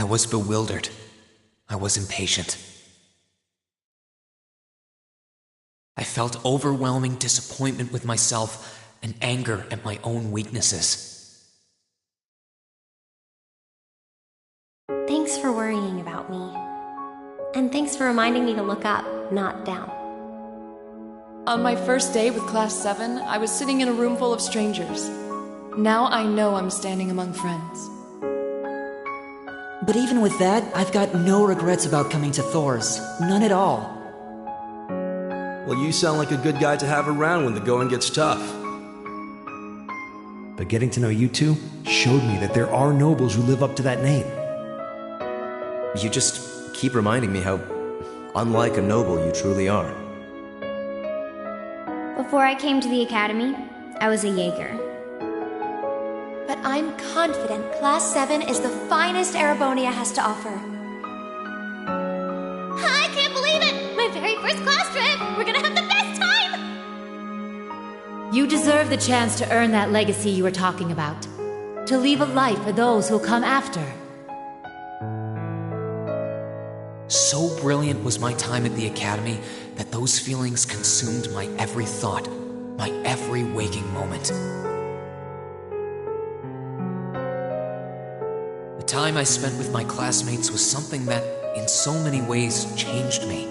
was bewildered. I was impatient. I felt overwhelming disappointment with myself and anger at my own weaknesses. Thanks for worrying about me. And thanks for reminding me to look up, not down. On my first day with Class 7, I was sitting in a room full of strangers. Now I know I'm standing among friends. But even with that, I've got no regrets about coming to Thor's. None at all. Well, you sound like a good guy to have around when the going gets tough. But getting to know you two showed me that there are nobles who live up to that name. You just keep reminding me how unlike a noble you truly are. Before I came to the academy, I was a Jaeger. But I'm confident Class 7 is the finest Erebonia has to offer. I can't believe it! My very first class trip! We're gonna have the best time! You deserve the chance to earn that legacy you were talking about. To leave a light for those who'll come after. So brilliant was my time at the academy that those feelings consumed my every thought, my every waking moment. The time I spent with my classmates was something that, in so many ways, changed me.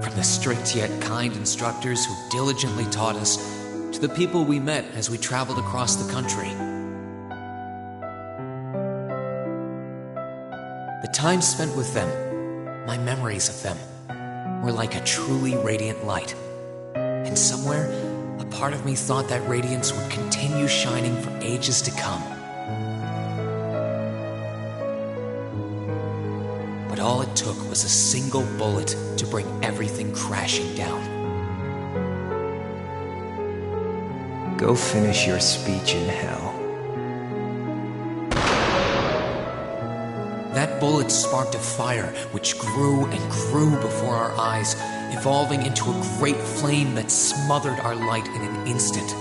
From the strict yet kind instructors who diligently taught us, to the people we met as we traveled across the country. The time spent with them, my memories of them, were like a truly radiant light. And somewhere, a part of me thought that radiance would continue shining for ages to come. But all it took was a single bullet to bring everything crashing down. Go finish your speech in hell. That bullet sparked a fire which grew and grew before our eyes, evolving into a great flame that smothered our light in an instant.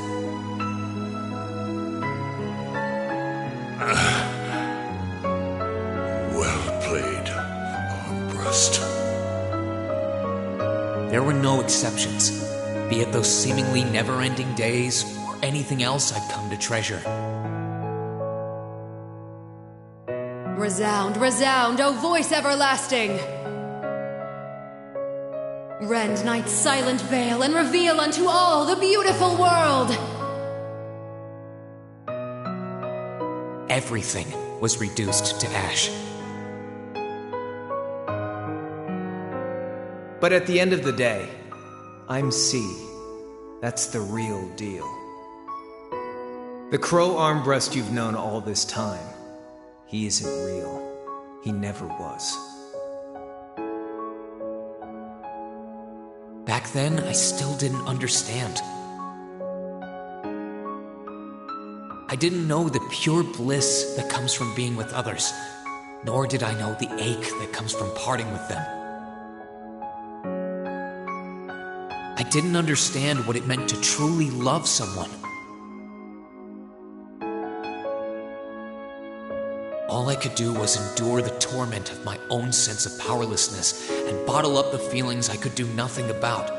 Well played, Armbrust. There were no exceptions, be it those seemingly never-ending days or anything else I'd come to treasure. Resound, resound, O voice everlasting! Rend night's silent veil and reveal unto all the beautiful world! Everything was reduced to ash. But at the end of the day, I'm C. That's the real deal. The Crow Armbrust you've known all this time, he isn't real. He never was. Back then, I still didn't understand. I didn't know the pure bliss that comes from being with others, nor did I know the ache that comes from parting with them. I didn't understand what it meant to truly love someone. All I could do was endure the torment of my own sense of powerlessness and bottle up the feelings I could do nothing about.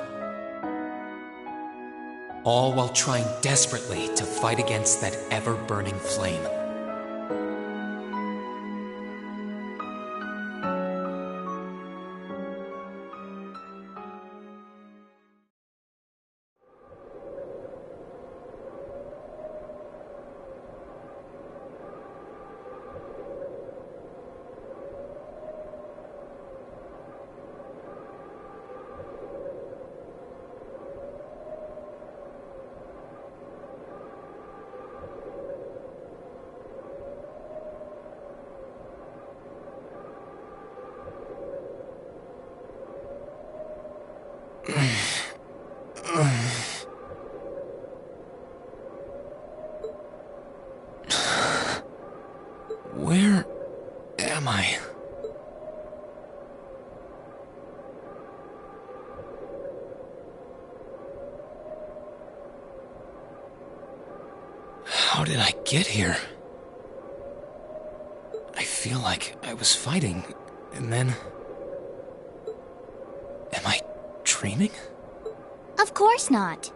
All while trying desperately to fight against that ever-burning flame. Where am I? How did I get here? I feel like I was fighting, and then... Am I dreaming? Of course not.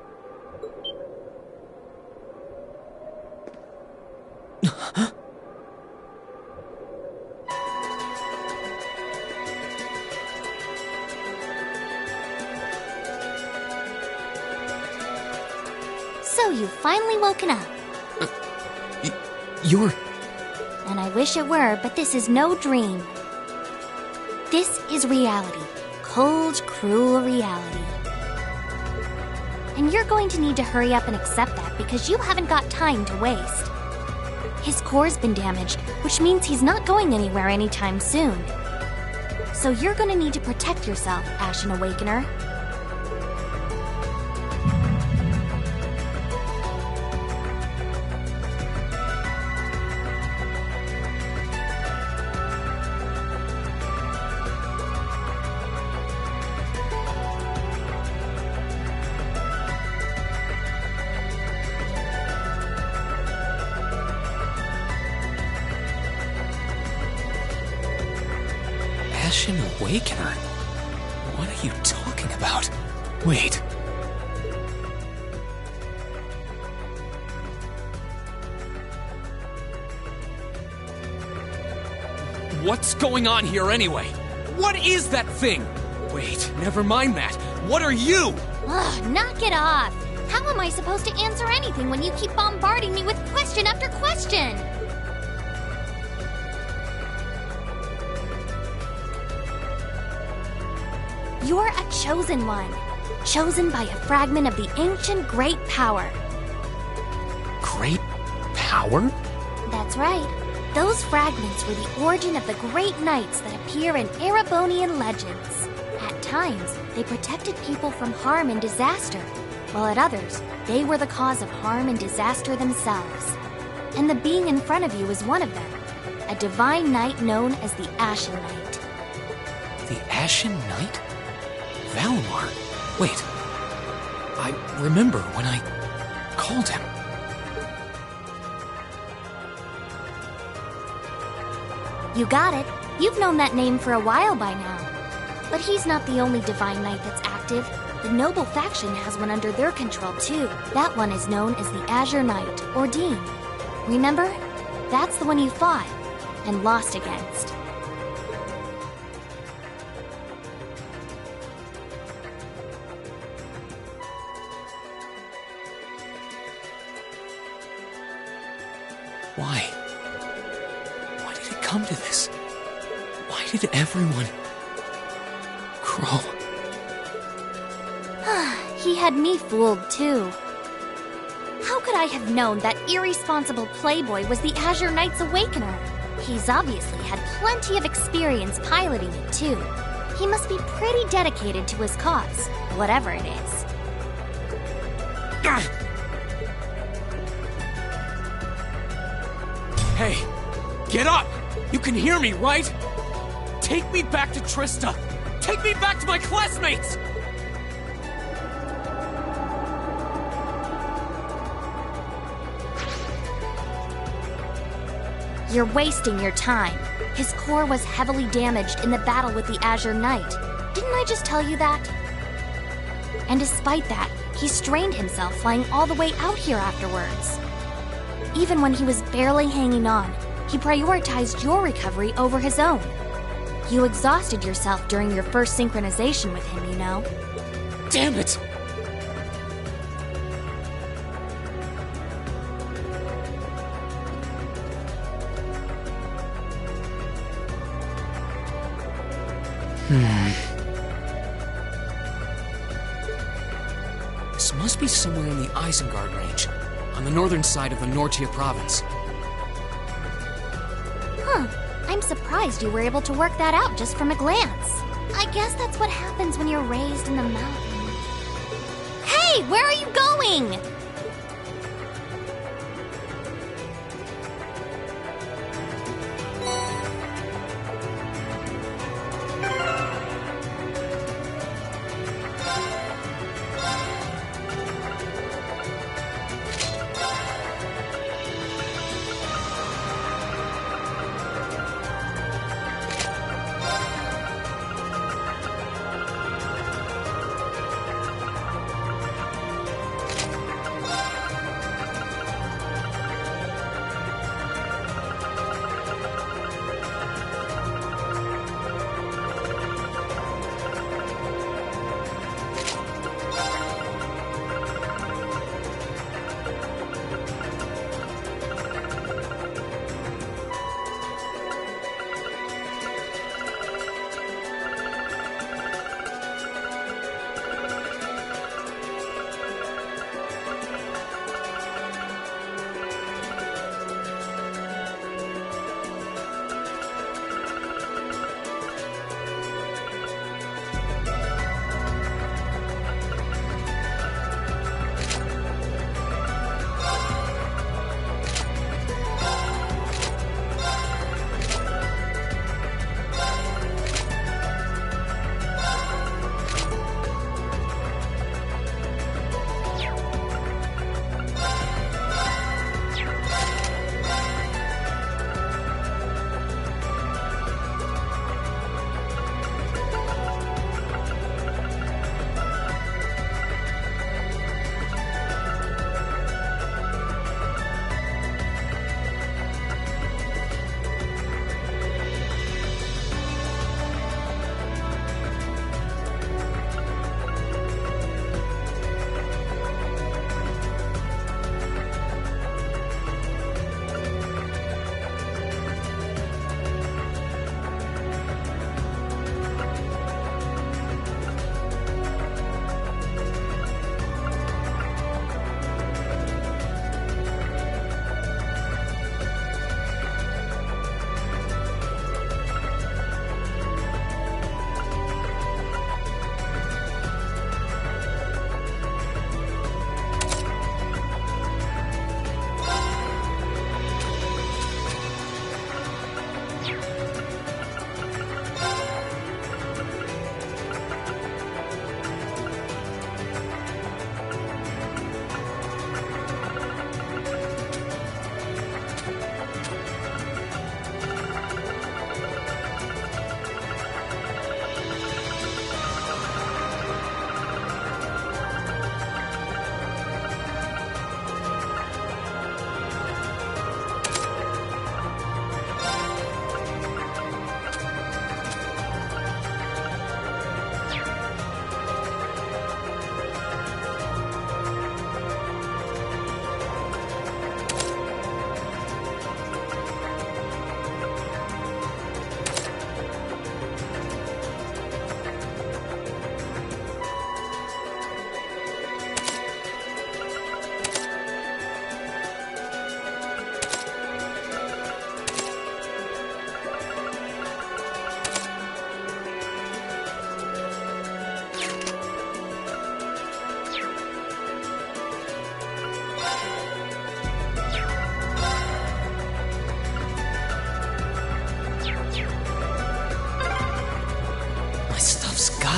So you've finally woken up. You're... And I wish it were, but this is no dream. This is reality. Cold, cruel reality. And you're going to need to hurry up and accept that because you haven't got time to waste. His core's been damaged, which means he's not going anywhere anytime soon. So you're going to need to protect yourself, Ashen Awakener. Ashen Awakener? What are you talking about? Wait. What's going on here anyway? What is that thing? Wait, never mind that. What are you? Ugh, knock it off. How am I supposed to answer anything when you keep bombarding me with question after question? You're a chosen one. Chosen by a fragment of the ancient great power. Great power? That's right. Those fragments were the origin of the great knights that appear in Erebonian legends. At times, they protected people from harm and disaster, while at others, they were the cause of harm and disaster themselves. And the being in front of you is one of them, a divine knight known as the Ashen Knight. The Ashen Knight? Valimar? Wait. I remember when I called him. You got it. You've known that name for a while by now. But he's not the only divine knight that's active. The noble faction has one under their control too. That one is known as the Azure Knight, or Dean. Remember? That's the one you fought and lost against. Why? Why did it come to this? Why did everyone... Crow? He had me fooled too. How could I have known that irresponsible playboy was the Azure Knight's Awakener? He's obviously had plenty of experience piloting it too. He must be pretty dedicated to his cause, whatever it is. Hey, get up! You can hear me, right? Take me back to Trista! Take me back to my classmates! You're wasting your time. His core was heavily damaged in the battle with the Azure Knight. Didn't I just tell you that? And despite that, he strained himself flying all the way out here afterwards. Even when he was barely hanging on, he prioritized your recovery over his own. You exhausted yourself during your first synchronization with him, you know. Damn it! This must be somewhere in the Isengard range, on the northern side of the Nortia province. I'm surprised you were able to work that out just from a glance. I guess that's what happens when you're raised in the mountains. Hey, where are you going?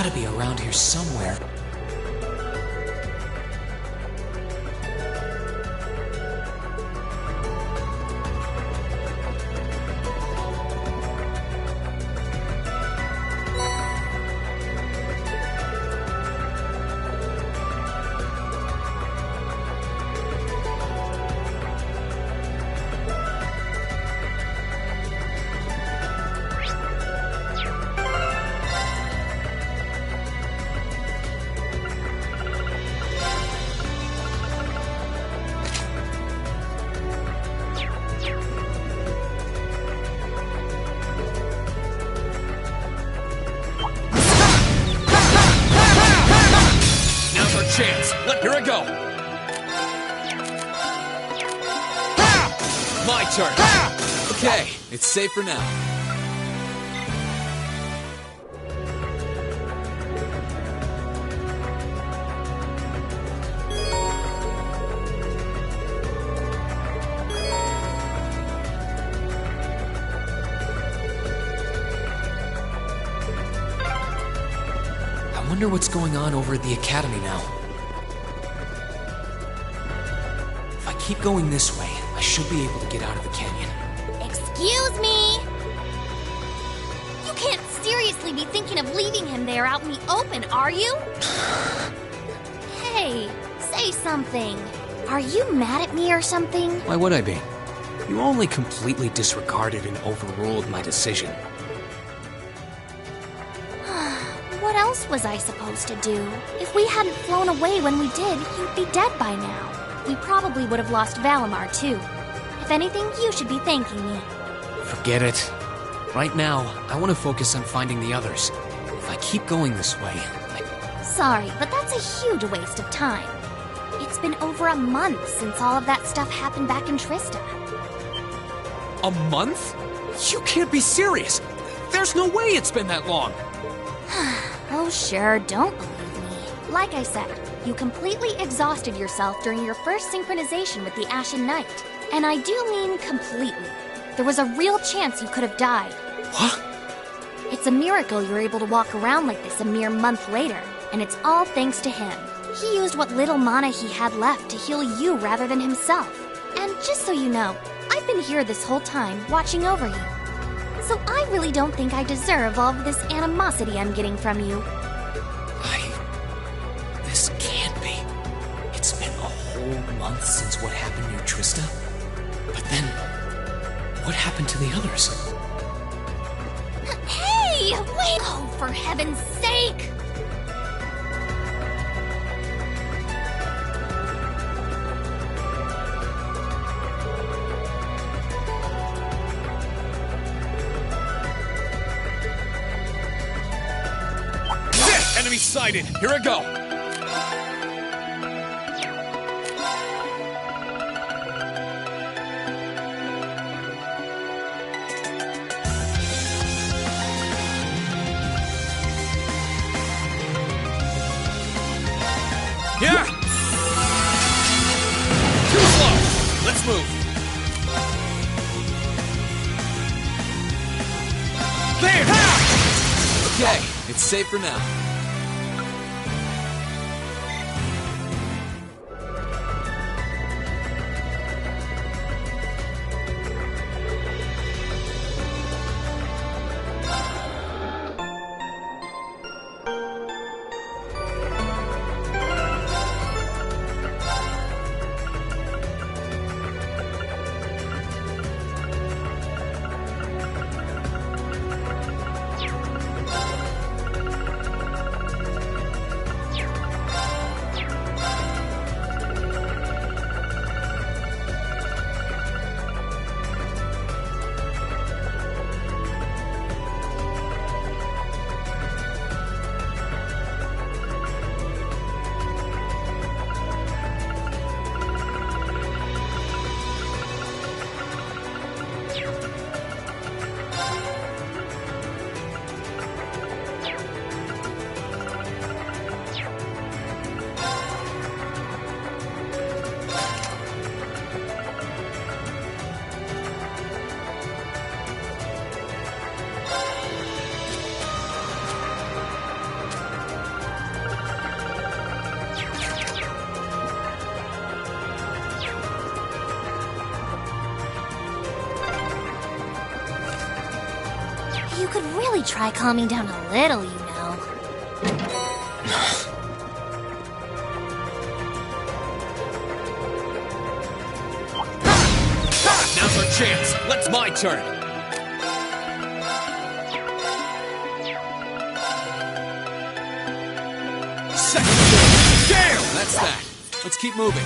gotta be around here somewhere. Chance. Here I go. My turn. Okay, it's safe for now. I wonder what's going on over at the academy now. Keep going this way. I should be able to get out of the canyon. Excuse me! You can't seriously be thinking of leaving him there out in the open, are you? Hey, say something. Are you mad at me or something? Why would I be? You only completely disregarded and overruled my decision. What else was I supposed to do? If we hadn't flown away when we did, you'd be dead by now. We probably would have lost Valimar, too. If anything, you should be thanking me. Forget it. Right now, I want to focus on finding the others. If I keep going this way, Sorry, but that's a huge waste of time. It's been over a month since all of that stuff happened back in Trista. A month? You can't be serious! There's no way it's been that long! Oh sure, don't believe me. Like I said, you completely exhausted yourself during your first synchronization with the Ashen Knight. And I do mean completely. There was a real chance you could have died. What? It's a miracle you're able to walk around like this a mere month later, and it's all thanks to him. He used what little mana he had left to heal you rather than himself. And just so you know, I've been here this whole time, watching over you. So I really don't think I deserve all of this animosity I'm getting from you. This can't be. It's been a whole month since what happened near Trista. But then, what happened to the others? Hey! Wait! Oh, for heaven's sake! Enemy sighted! Here I go! Yeah! Too slow! Let's move! There! Ha! Okay, it's safe for now. You could really try calming down a little, you know. Now's our chance. Let's my turn. Second turn. Damn! That's that. Let's keep moving.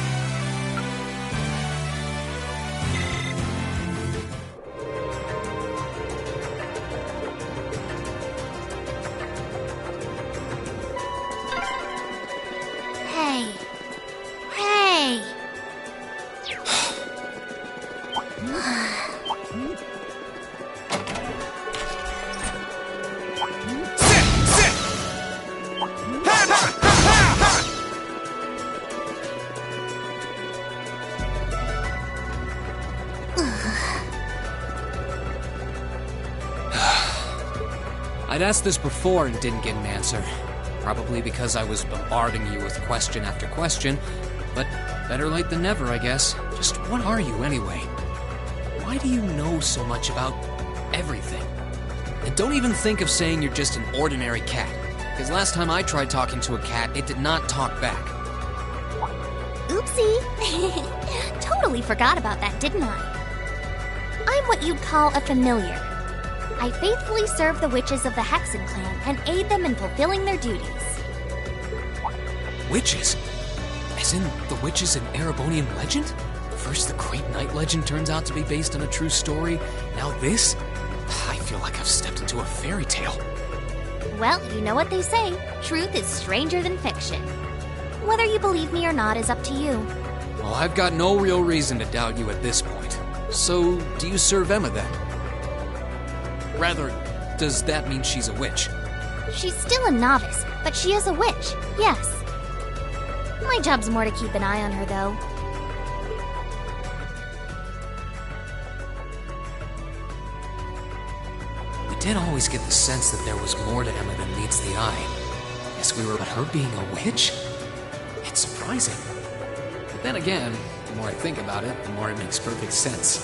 Hey. Hey. I'd asked this before and didn't get an answer. Probably because I was bombarding you with question after question, but better late than never, I guess. Just what are you anyway? Why do you know so much about everything? And don't even think of saying you're just an ordinary cat, because last time I tried talking to a cat, it did not talk back. Oopsie. Totally forgot about that, didn't I? I'm what you'd call a familiar. I faithfully serve the witches of the Hexen clan and aid them in fulfilling their duties. Witches? As in the witches in Erebonian legend? First the Great Night legend turns out to be based on a true story, now this? I feel like I've stepped into a fairy tale. Well, you know what they say, truth is stranger than fiction. Whether you believe me or not is up to you. Well, I've got no real reason to doubt you at this point. So, do you serve Emma then? Rather, does that mean she's a witch? She's still a novice, but she is a witch, yes. My job's more to keep an eye on her, though. We did always get the sense that there was more to Emma than meets the eye. Guess we were about her being a witch? It's surprising. But then again, the more I think about it, the more it makes perfect sense.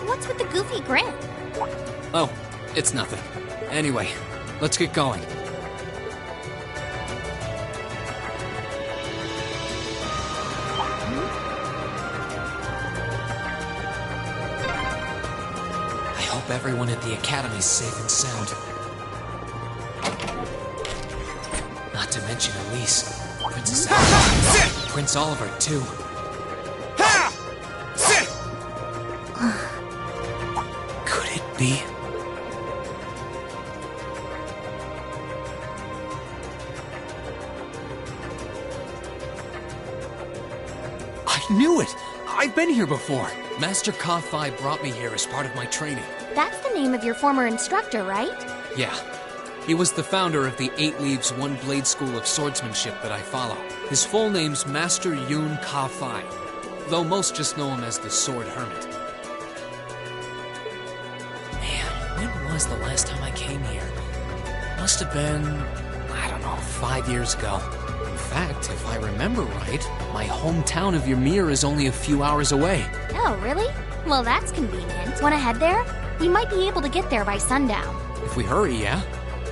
What's with the goofy grin? Oh, it's nothing. Anyway, let's get going. I hope everyone at the Academy's safe and sound. Not to mention Elise, Princess Alice, Prince Oliver, too. Could it be? I knew it! I've been here before. Master Ka-Fai brought me here as part of my training. That's the name of your former instructor, right? Yeah. He was the founder of the 8 Leaves, 1 Blade School of Swordsmanship that I follow. His full name's Master Yun Ka-Fai, though most just know him as the Sword Hermit. Man, when was the last time I came here? Must have been, I don't know, 5 years ago. In fact, if I remember right, my hometown of Ymir is only a few hours away. Oh, really? Well, that's convenient. Want to head there? We might be able to get there by sundown. If we hurry, yeah?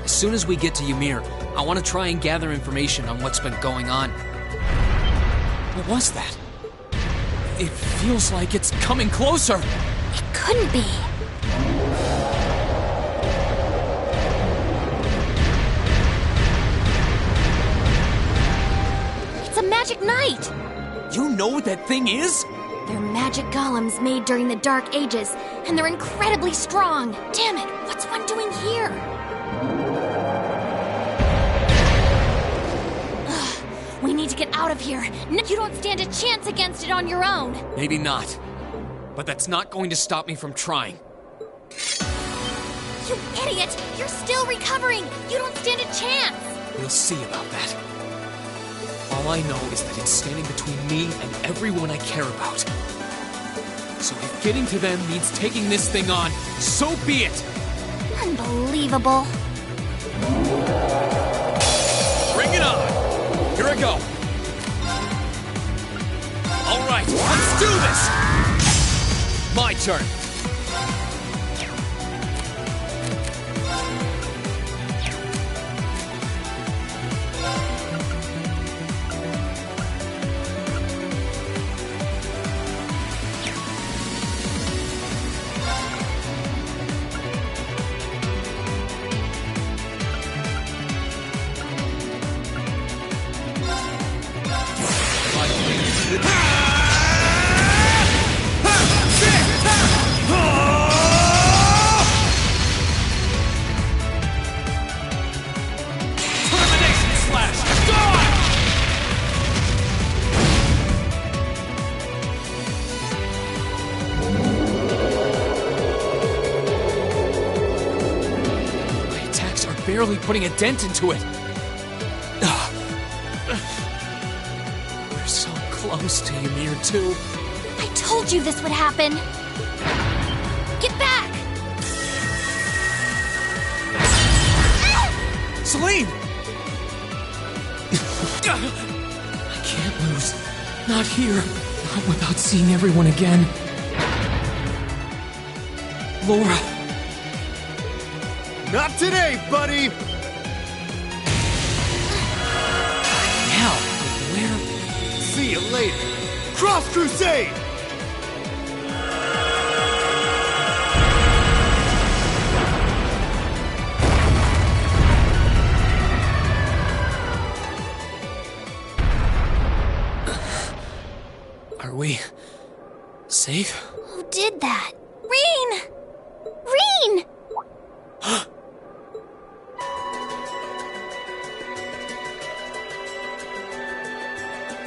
As soon as we get to Ymir, I want to try and gather information on what's been going on. What was that? It feels like it's coming closer. It couldn't be. It's a magic knight. You know what that thing is? They're magic golems made during the Dark Ages, and they're incredibly strong. Damn it, what's one doing here? We need to get out of here. You don't stand a chance against it on your own. Maybe not. But that's not going to stop me from trying. You idiot! You're still recovering! You don't stand a chance! We'll see about that. All I know is that it's standing between me and everyone I care about. So if getting to them means taking this thing on, so be it! Unbelievable. Bring it on! Here I go! Alright, let's do this! My turn! barely putting a dent into it. We're so close to Ymir, too. I told you this would happen! Get back! Celine! I can't lose. Not here. Not without seeing everyone again. Laura. Not today, buddy! Now, where? See you later. Cross Crusade! Are we safe? Who did that? Rean! Rean!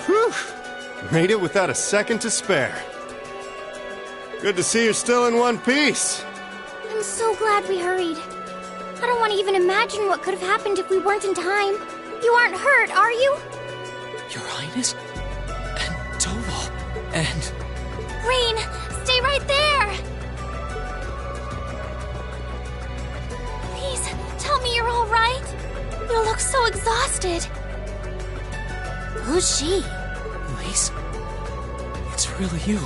Whew! Made it without a second to spare. Good to see you're still in one piece. I'm so glad we hurried. I don't want to even imagine what could have happened if we weren't in time. You aren't hurt, are you? Your Highness? And Toval? And... Rean, stay right there! Please, tell me you're all right. You look so exhausted. Who's she? Elise? It's really you.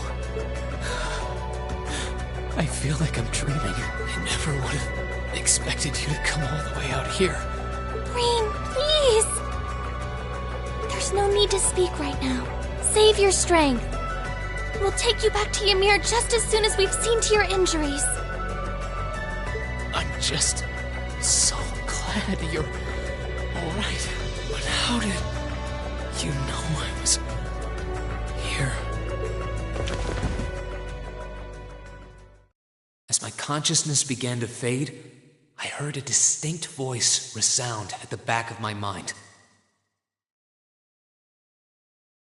I feel like I'm dreaming. I never would have expected you to come all the way out here. Rean, please! There's no need to speak right now. Save your strength. We'll take you back to Ymir just as soon as we've seen to your injuries. I'm just so glad you're alright. But how did you know I was here? As my consciousness began to fade, I heard a distinct voice resound at the back of my mind.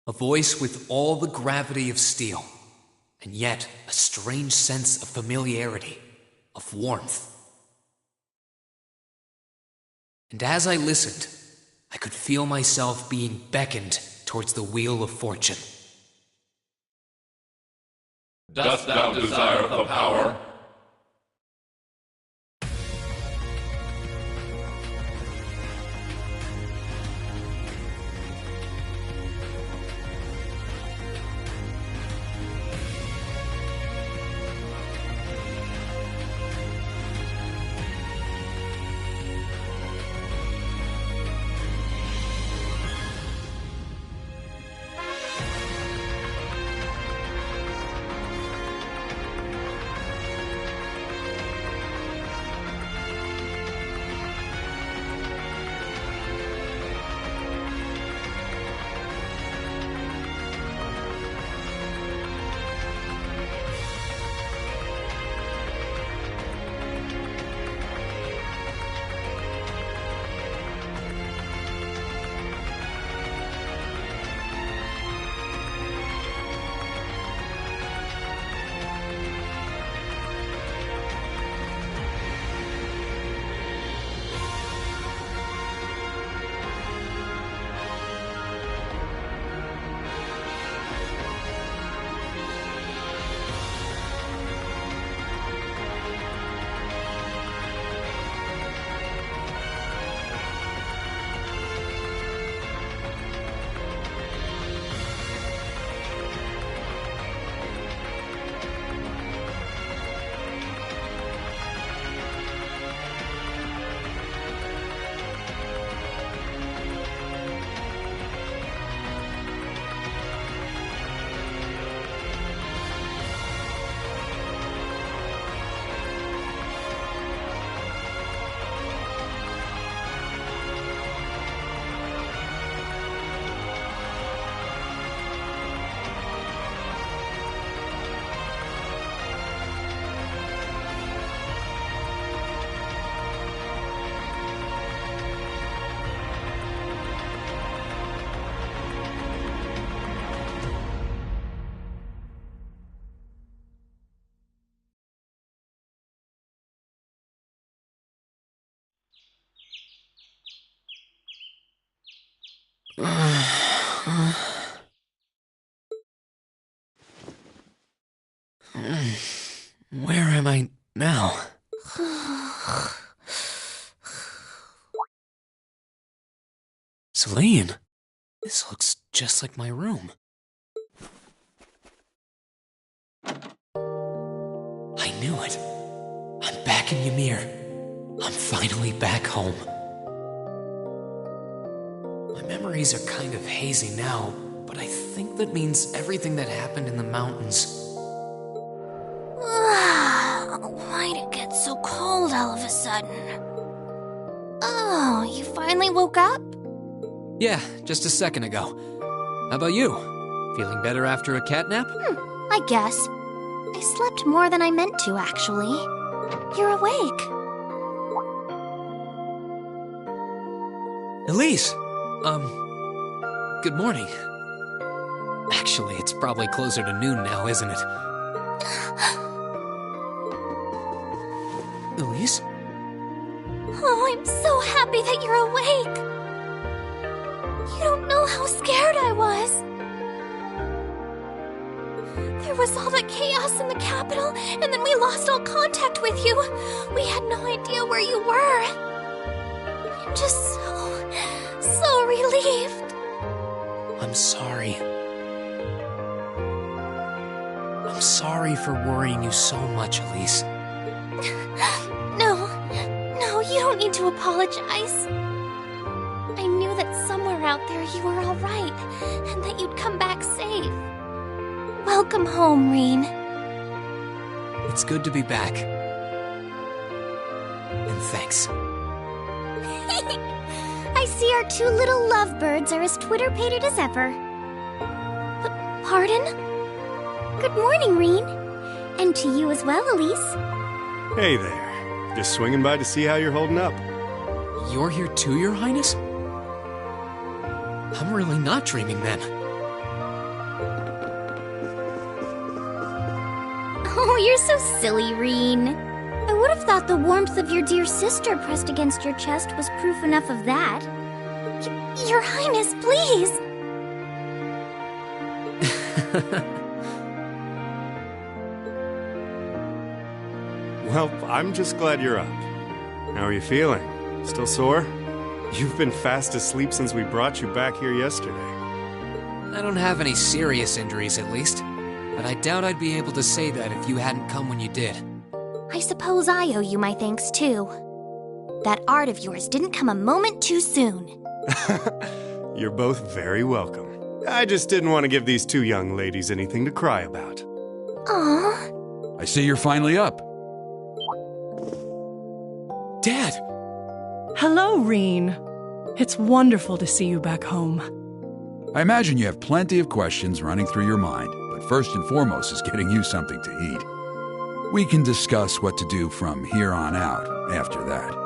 A voice with all the gravity of steel, and yet a strange sense of familiarity, of warmth. And as I listened, I could feel myself being beckoned towards the wheel of fortune. Dost thou desire the power? Where am I now? Celine, this looks just like my room. I knew it. I'm back in Ymir. I'm finally back home. My memories are kind of hazy now, but I think that means everything that happened in the mountains. Why'd it get so cold all of a sudden? Oh, you finally woke up? Yeah, just a second ago. How about you? Feeling better after a catnap? I guess. I slept more than I meant to, actually. You're awake. Elise! Good morning. Actually, it's probably closer to noon now, isn't it? Elise? Oh, I'm so happy that you're awake. You don't know how scared I was. There was all that chaos in the capital, and then we lost all contact with you. We had no idea where you were. I'm just so relieved. I'm sorry. I'm sorry for worrying you so much, Elise. No, you don't need to apologize. I knew that somewhere out there you were all right, and that you'd come back safe. Welcome home, Rean. It's good to be back. And thanks. I see our two little lovebirds are as Twitter-pated as ever. Pardon? Good morning, Rean. And to you as well, Elise. Hey there. Just swinging by to see how you're holding up. You're here too, Your Highness? I'm really not dreaming then. Oh, you're so silly, Rean. I would have thought the warmth of your dear sister pressed against your chest was proof enough of that. Your Highness, please! Well, I'm just glad you're up. How are you feeling? Still sore? You've been fast asleep since we brought you back here yesterday. I don't have any serious injuries, at least. But I doubt I'd be able to say that if you hadn't come when you did. I suppose I owe you my thanks, too. That art of yours didn't come a moment too soon. You're both very welcome. I just didn't want to give these two young ladies anything to cry about. Aww. I see you're finally up. Dad! Hello, Rean. It's wonderful to see you back home. I imagine you have plenty of questions running through your mind, but first and foremost is getting you something to eat. We can discuss what to do from here on out after that.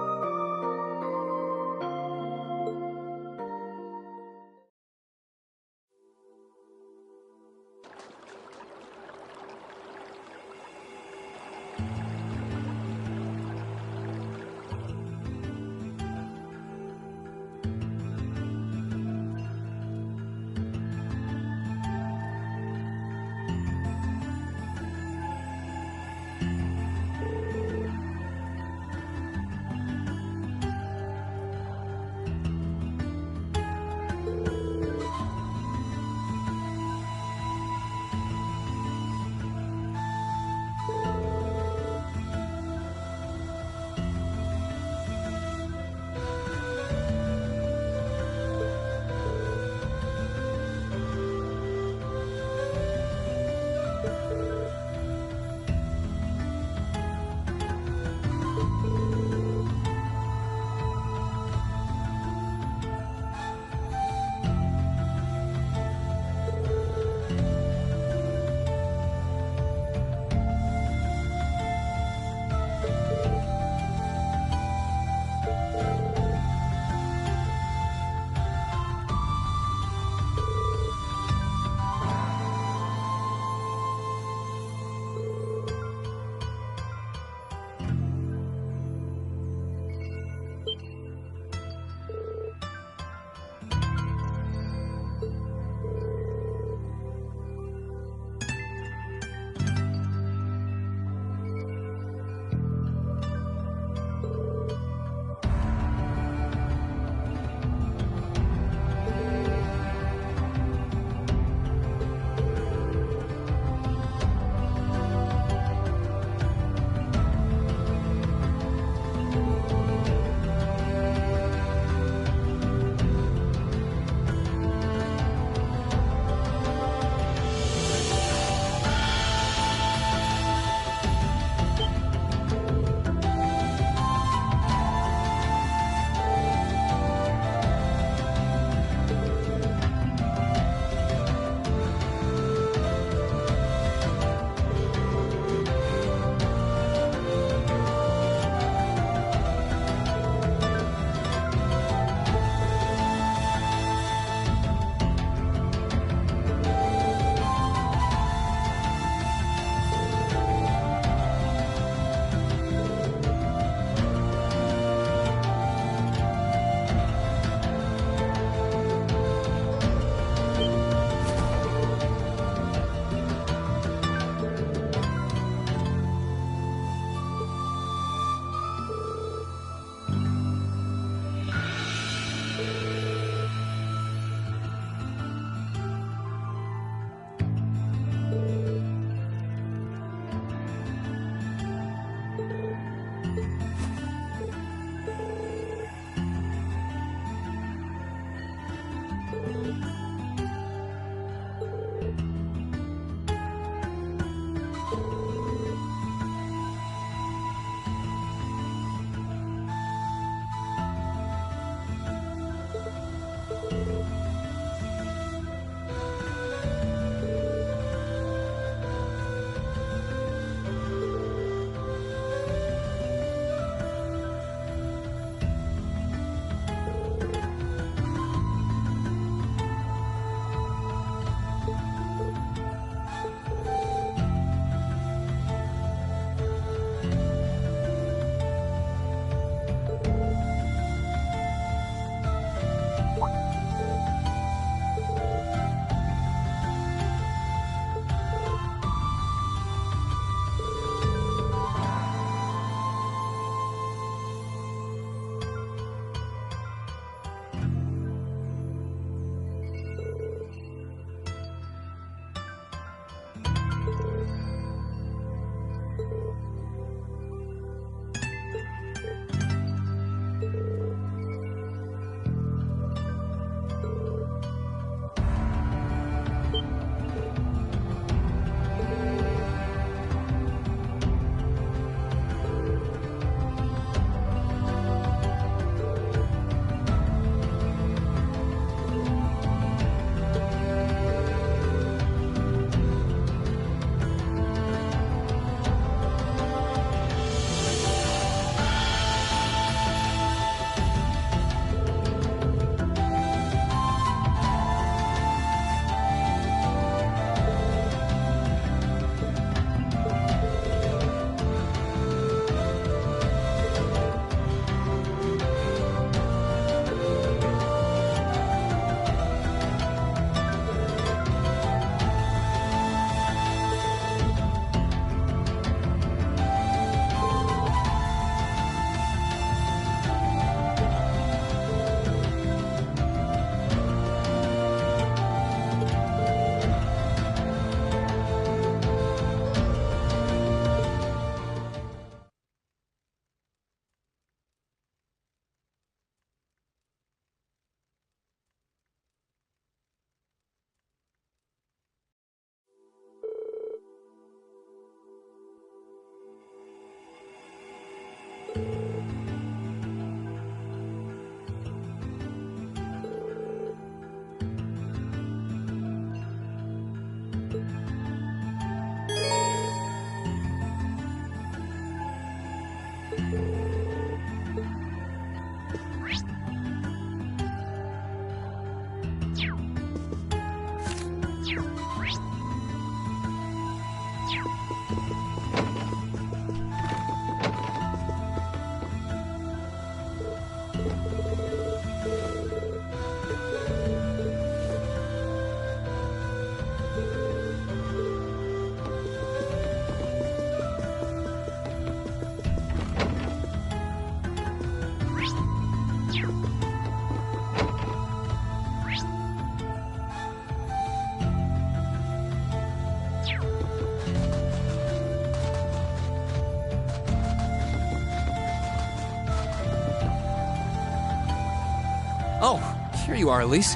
Oh, here you are, Elise.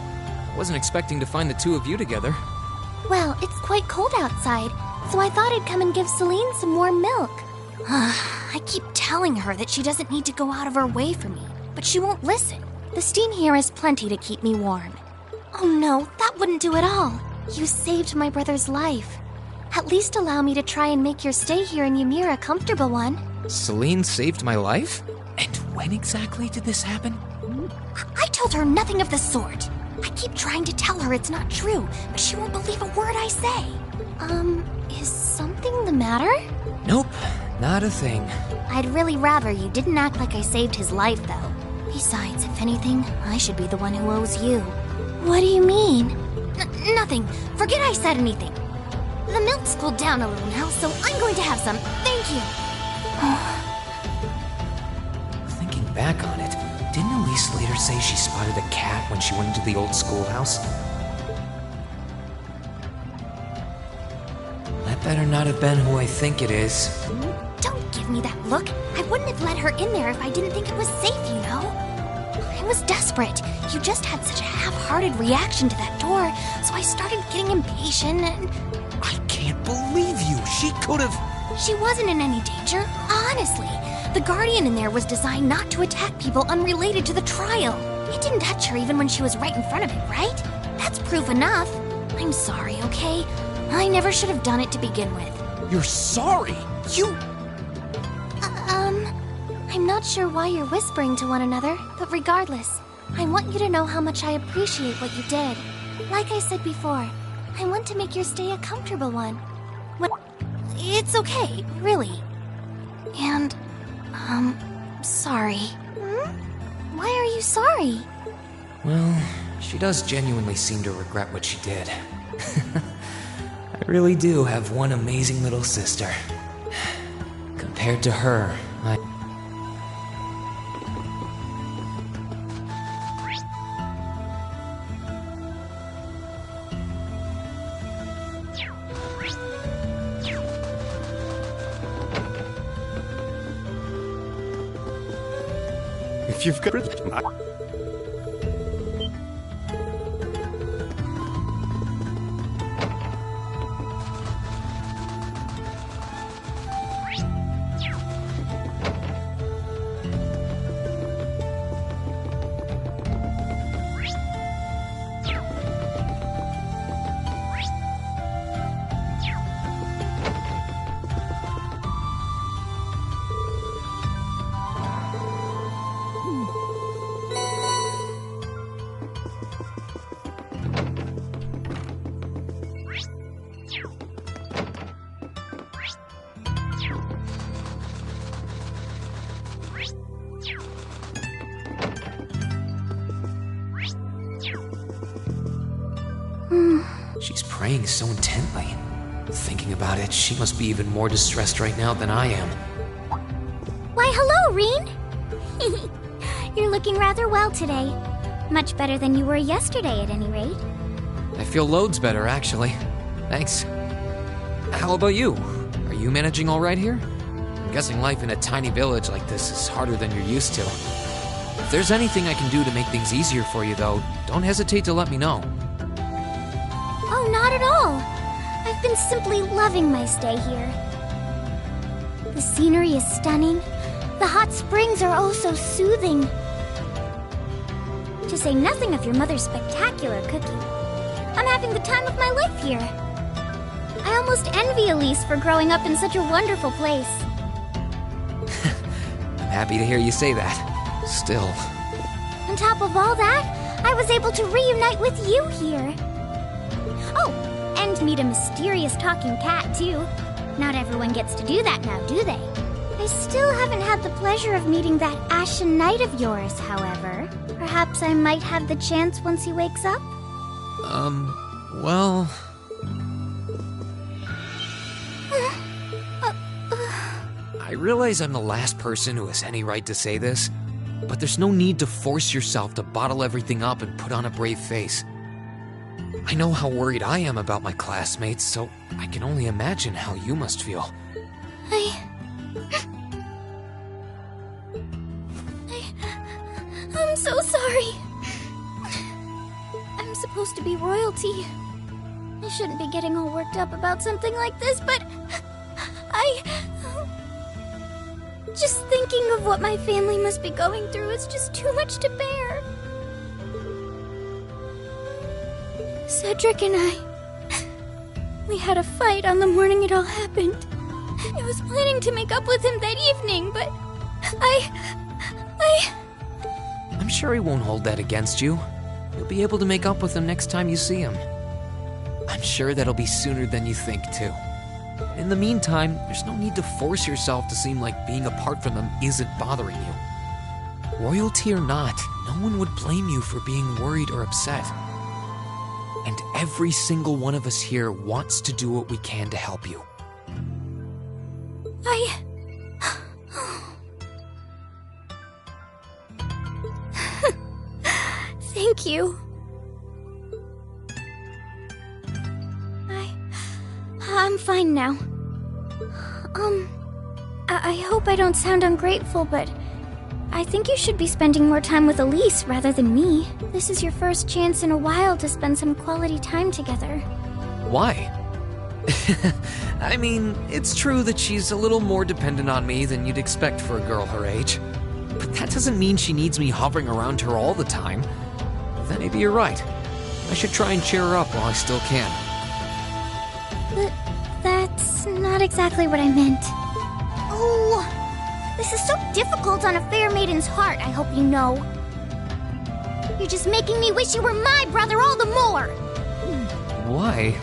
Wasn't expecting to find the two of you together. Well, it's quite cold outside, so I thought I'd come and give Celine some warm milk. I keep telling her that she doesn't need to go out of her way for me, but she won't listen. The steam here is plenty to keep me warm. Oh no, that wouldn't do at all. You saved my brother's life. At least allow me to try and make your stay here in Ymir a comfortable one. Celine saved my life? And when exactly did this happen? I told her nothing of the sort. I keep trying to tell her it's not true, but she won't believe a word I say. Is something the matter? Nope, not a thing. I'd really rather you didn't act like I saved his life, though. Besides, if anything, I should be the one who owes you. What do you mean? Nothing. Forget I said anything. The milk's cooled down a little now, so I'm going to have some. Thank you. Thinking back on it, didn't Elise later say she spotted a cat when she went into the old schoolhouse? That better not have been who I think it is. Don't give me that look. I wouldn't have let her in there if I didn't think it was safe, you know? I was desperate. You just had such a half-hearted reaction to that door, so I started getting impatient and... I can't believe you! She could have... She wasn't in any danger, honestly. The Guardian in there was designed not to attack people unrelated to the trial. It didn't touch her even when she was right in front of it, right? That's proof enough. I'm sorry, okay? I never should have done it to begin with. You're sorry? You... I'm not sure why you're whispering to one another, but regardless, I want you to know how much I appreciate what you did. Like I said before, I want to make your stay a comfortable one. It's okay, really. And, sorry. Why are you sorry? Well, she does genuinely seem to regret what she did. I really do have one amazing little sister. Compared to her, If you've got... She's praying so intently. Thinking about it, she must be even more distressed right now than I am. Why, hello, Reen! You're looking rather well today. Much better than you were yesterday, at any rate. I feel loads better, actually. Thanks. How about you? Are you managing all right here? I'm guessing life in a tiny village like this is harder than you're used to. If there's anything I can do to make things easier for you, though, don't hesitate to let me know. Oh, not at all. I've been simply loving my stay here. The scenery is stunning. The hot springs are oh so soothing. To say nothing of your mother's spectacular cooking. I'm having the time of my life here. I almost envy Elise for growing up in such a wonderful place. happy to hear you say that. Still. On top of all that, I was able to reunite with you here. Oh, and meet a mysterious talking cat, too. Not everyone gets to do that now, do they? I still haven't had the pleasure of meeting that Ashen Knight of yours, however. Perhaps I might have the chance once he wakes up? Well... I realize I'm the last person who has any right to say this, but there's no need to force yourself to bottle everything up and put on a brave face. I know how worried I am about my classmates, so I can only imagine how you must feel. I'm so sorry. I'm supposed to be royalty. I shouldn't be getting all worked up about something like this, but just thinking of what my family must be going through is just too much to bear. Cedric and we had a fight on the morning it all happened. I was planning to make up with him that evening, but I'm sure he won't hold that against you. You'll be able to make up with him next time you see him. I'm sure that'll be sooner than you think, too. In the meantime, there's no need to force yourself to seem like being apart from them isn't bothering you. Royalty or not, no one would blame you for being worried or upset. And every single one of us here wants to do what we can to help you. Thank you. I'm fine now. I hope I don't sound ungrateful, but I think you should be spending more time with Elise rather than me. This is your first chance in a while to spend some quality time together. Why? I mean, it's true that she's a little more dependent on me than you'd expect for a girl her age. But that doesn't mean she needs me hovering around her all the time. Then maybe you're right. I should try and cheer her up while I still can. That's not exactly what I meant. Oh, this is so difficult on a fair maiden's heart, I hope you know. You're just making me wish you were my brother all the more! Why?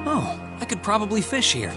Oh, I could probably fish here.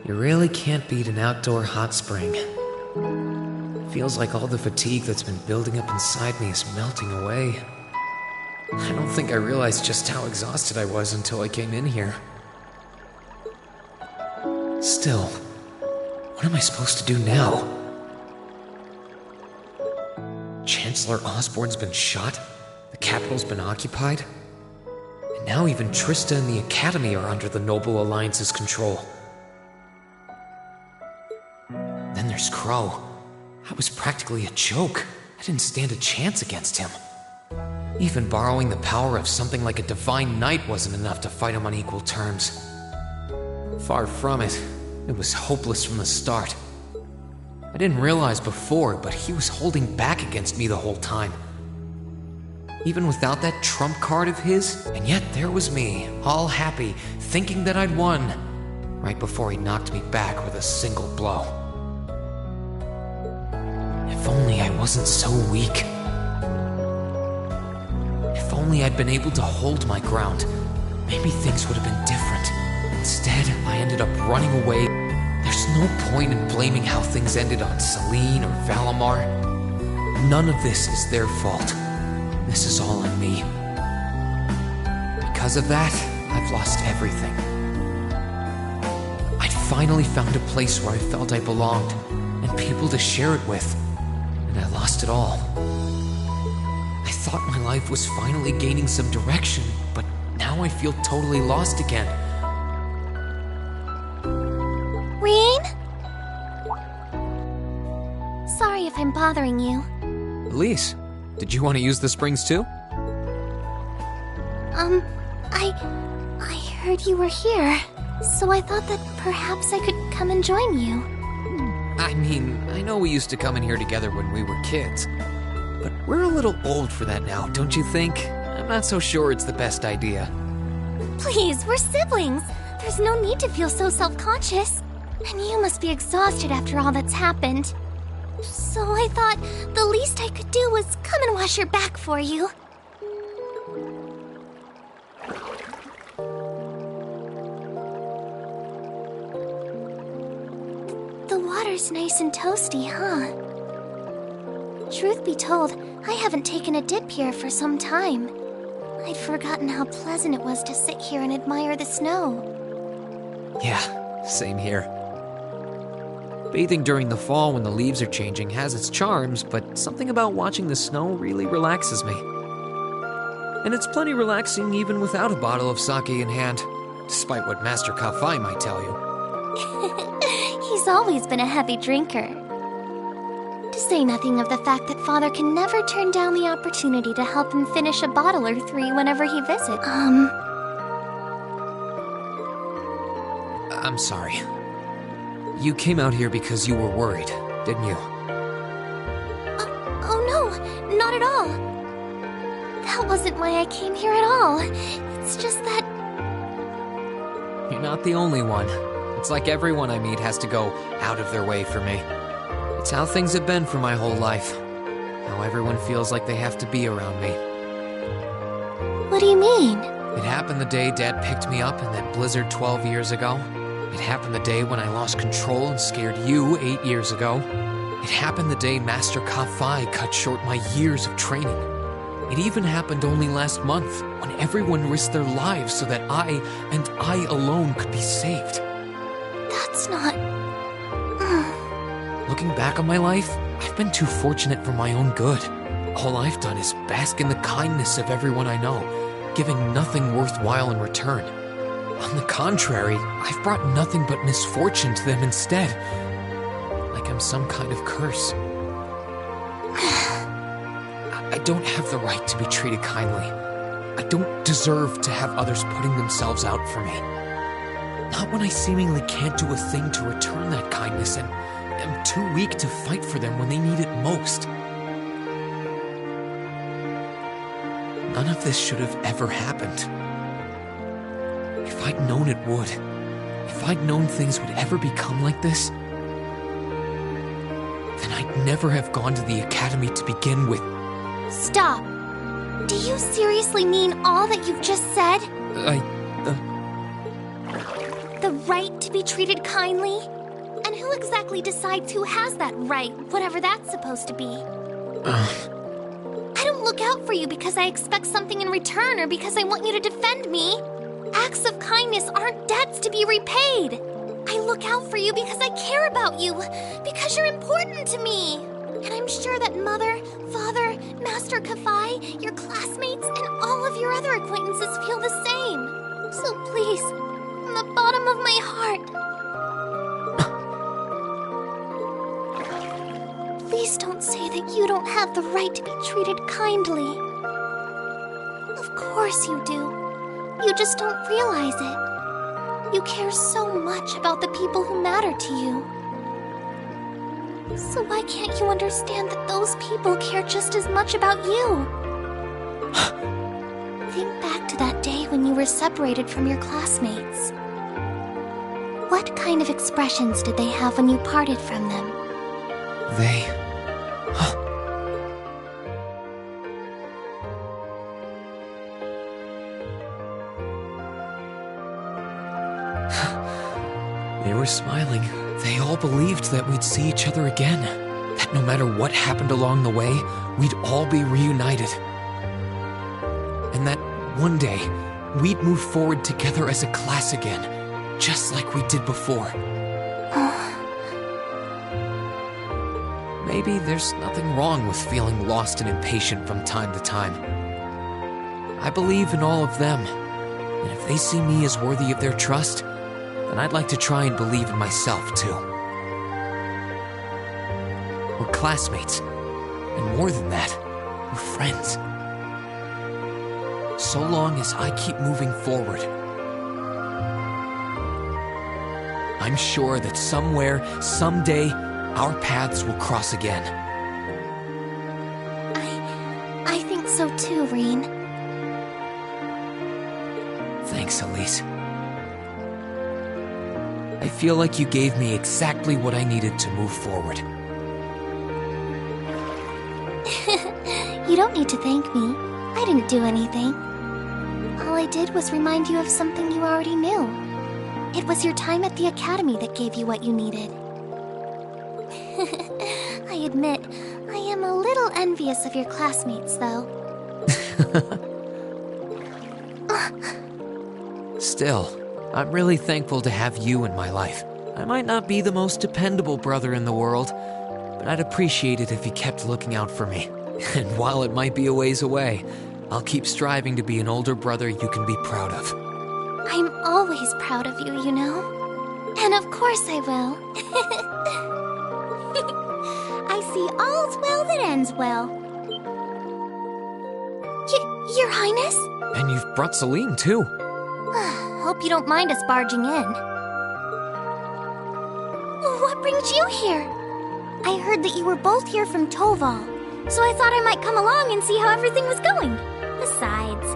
You really can't beat an outdoor hot spring. Feels like all the fatigue that's been building up inside me is melting away. I don't think I realized just how exhausted I was until I came in here. Still, what am I supposed to do now? Chancellor Osborn's been shot, the capital's been occupied, and now even Trista and the Academy are under the Noble Alliance's control. Then there's Crow. I was practically a joke. I didn't stand a chance against him. Even borrowing the power of something like a Divine Knight wasn't enough to fight him on equal terms. Far from it. It was hopeless from the start. I didn't realize before, but he was holding back against me the whole time. Even without that trump card of his, and yet there was me, all happy, thinking that I'd won, right before he knocked me back with a single blow. If only I wasn't so weak. If only I'd been able to hold my ground, maybe things would have been different. Instead, I ended up running away. There's no point in blaming how things ended on Celine or Valimar. None of this is their fault. This is all on me. Because of that, I've lost everything. I'd finally found a place where I felt I belonged, and people to share it with, and I lost it all. I thought my life was finally gaining some direction, but now I feel totally lost again. Rean? Sorry if I'm bothering you. Elise, did you want to use the springs too? I heard you were here, so I thought that perhaps I could come and join you. I mean, I know we used to come in here together when we were kids, but we're a little old for that now, don't you think? I'm not so sure it's the best idea. Please, we're siblings. There's no need to feel so self-conscious. And you must be exhausted after all that's happened. So I thought the least I could do was come and wash your back for you. The water's nice and toasty, huh? Truth be told, I haven't taken a dip here for some time. I'd forgotten how pleasant it was to sit here and admire the snow. Yeah, same here. Bathing during the fall when the leaves are changing has its charms, but something about watching the snow really relaxes me. And it's plenty relaxing even without a bottle of sake in hand, despite what Master Kafai might tell you. He's always been a heavy drinker. To say nothing of the fact that Father can never turn down the opportunity to help him finish a bottle or 3 whenever he visits. I'm sorry. You came out here because you were worried, didn't you? Oh no, not at all. That wasn't why I came here at all. It's just that... You're not the only one. It's like everyone I meet has to go out of their way for me. It's how things have been for my whole life. How everyone feels like they have to be around me. What do you mean? It happened the day Dad picked me up in that blizzard 12 years ago. It happened the day when I lost control and scared you 8 years ago. It happened the day Master Ka-Fai cut short my years of training. It even happened only last month, when everyone risked their lives so that I, and I alone, could be saved. That's not... Looking back on my life, I've been too fortunate for my own good. All I've done is bask in the kindness of everyone I know, giving nothing worthwhile in return. On the contrary, I've brought nothing but misfortune to them instead. Like I'm some kind of curse. I don't have the right to be treated kindly. I don't deserve to have others putting themselves out for me. Not when I seemingly can't do a thing to return that kindness and am too weak to fight for them when they need it most. None of this should have ever happened. If I'd known it would, if I'd known things would ever become like this, then I'd never have gone to the academy to begin with. Stop! Do you seriously mean all that you've just said? The right to be treated kindly? And who exactly decides who has that right, whatever that's supposed to be? I don't look out for you because I expect something in return or because I want you to defend me. Acts of kindness aren't debts to be repaid. I look out for you because I care about you, because you're important to me. And I'm sure that Mother, Father, Master Ka-Fai, your classmates, and all of your other acquaintances feel the same. So please, from the bottom of my heart, please don't say that you don't have the right to be treated kindly. Of course you do. You just don't realize it. You care so much about the people who matter to you. So why can't you understand that those people care just as much about you? Think back to that day when you were separated from your classmates. What kind of expressions did they have when you parted from them? They were smiling. They all believed that we'd see each other again. That no matter what happened along the way, we'd all be reunited. And that one day, we'd move forward together as a class again, just like we did before. Maybe there's nothing wrong with feeling lost and impatient from time to time. I believe in all of them, and if they see me as worthy of their trust, then I'd like to try and believe in myself, too. We're classmates, and more than that, we're friends. So long as I keep moving forward, I'm sure that somewhere, someday, our paths will cross again. I think so too, Reen. Thanks, Elise. I feel like you gave me exactly what I needed to move forward. You don't need to thank me. I didn't do anything. All I did was remind you of something you already knew. It was your time at the academy that gave you what you needed. I admit, I am a little envious of your classmates, though. Still, I'm really thankful to have you in my life. I might not be the most dependable brother in the world, but I'd appreciate it if you kept looking out for me. And while it might be a ways away, I'll keep striving to be an older brother you can be proud of. I'm always proud of you, you know? And of course I will. I see all's well that ends well. Your Highness? And you've brought Celine, too. Hope you don't mind us barging in. What brings you here? I heard that you were both here from Toval, so I thought I might come along and see how everything was going. Besides,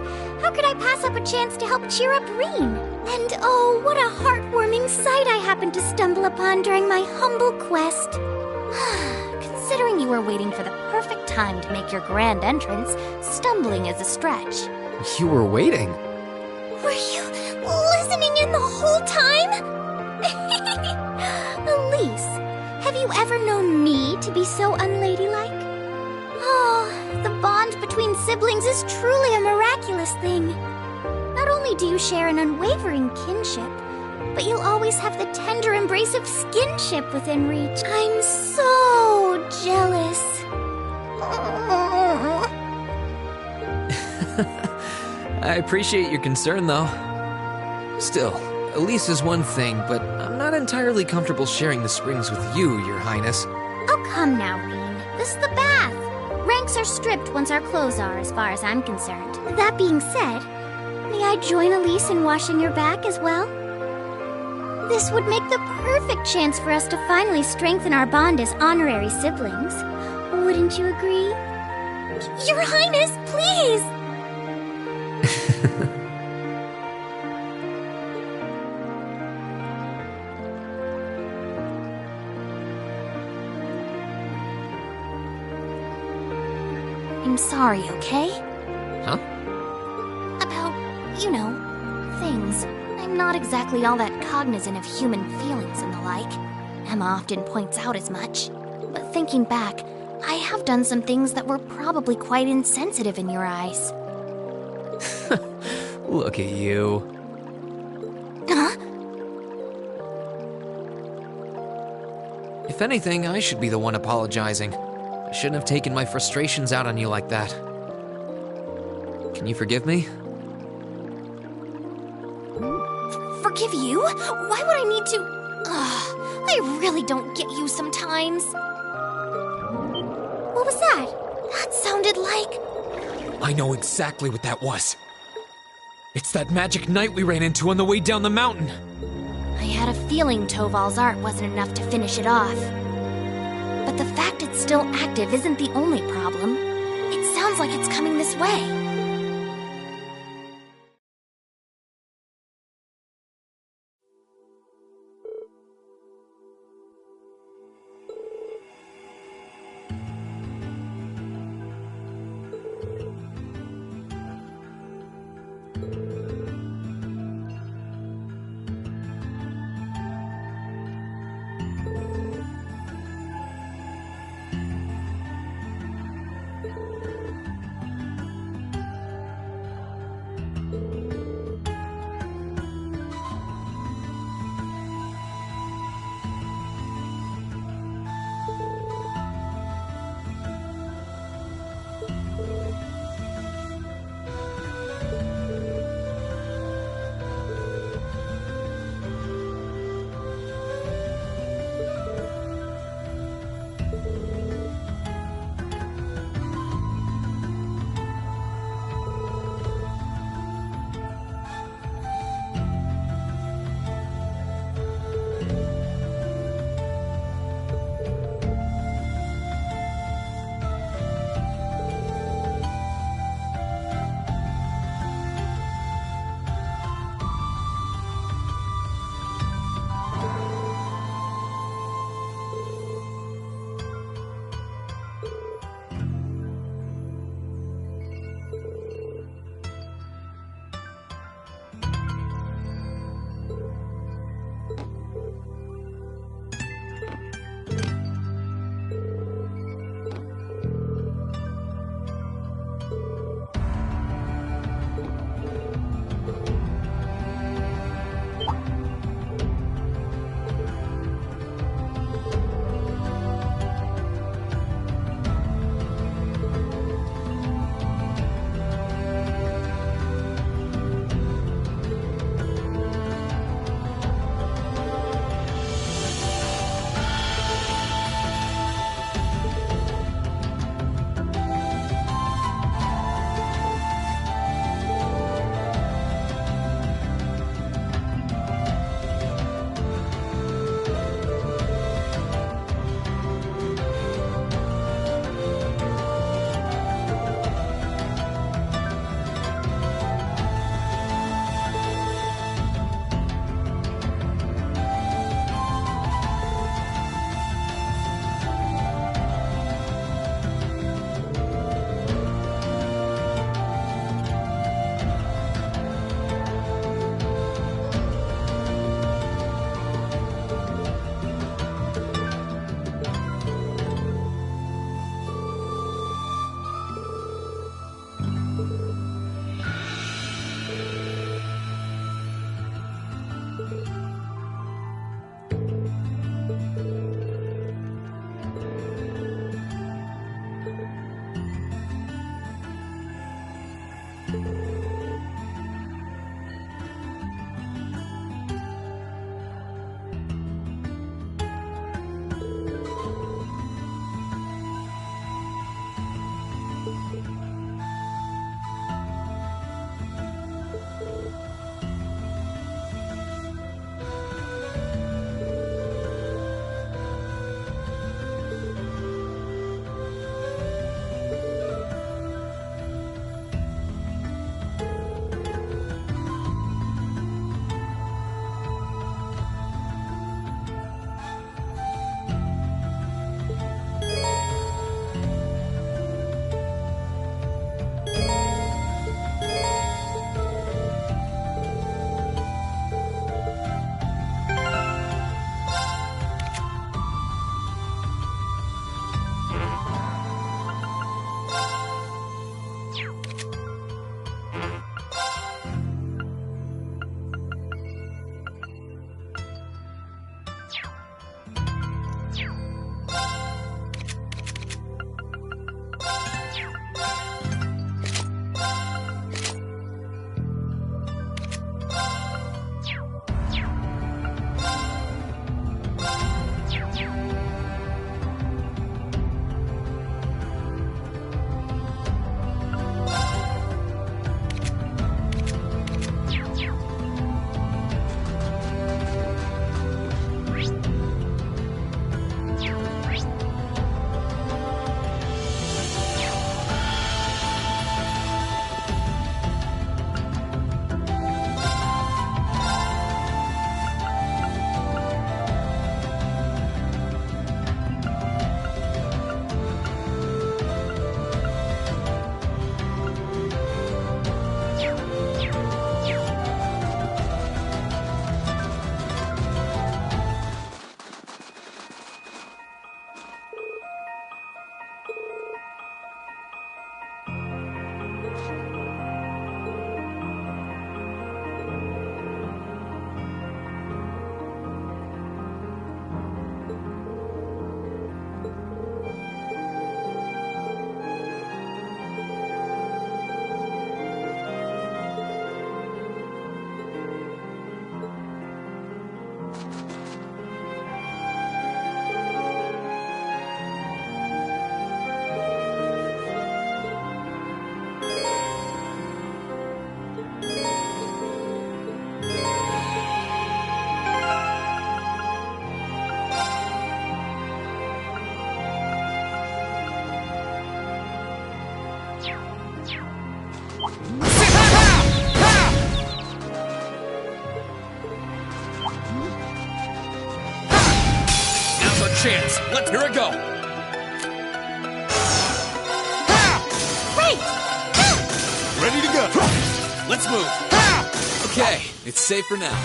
how could I pass up a chance to help cheer up Rean? And oh, what a heartwarming sight I happened to stumble upon during my humble quest. Considering you were waiting for the perfect time to make your grand entrance, stumbling is a stretch. You were waiting? Were you listening in the whole time? Elise, have you ever known me to be so unladylike? Oh, the bond between siblings is truly a miraculous thing. Not only do you share an unwavering kinship, but you'll always have the tender embrace of skinship within reach. I'm so jealous. I appreciate your concern, though. Still, Elise is one thing, but I'm not entirely comfortable sharing the springs with you, Your Highness. Oh, come now, Rean. This is the bath. Ranks are stripped once our clothes are, as far as I'm concerned. That being said, may I join Elise in washing your back as well? This would make the perfect chance for us to finally strengthen our bond as honorary siblings. Wouldn't you agree? Your Highness, please! I'm sorry, okay? Huh? About, things. I'm not exactly all that cognizant of human feelings and the like. Emma often points out as much. But thinking back, I have done some things that were probably quite insensitive in your eyes. Look at you. Huh? If anything, I should be the one apologizing. I shouldn't have taken my frustrations out on you like that. Can you forgive me? Forgive you? Why would I need to? I really don't get you sometimes. What was that? That sounded like... I know exactly what that was. It's that magic knight we ran into on the way down the mountain. I had a feeling Toval's art wasn't enough to finish it off. But the fact it's still active isn't the only problem. It sounds like it's coming this way. Now's our chance. Let's hear it go. Right! Ready to go. Let's move. Okay, it's safe for now.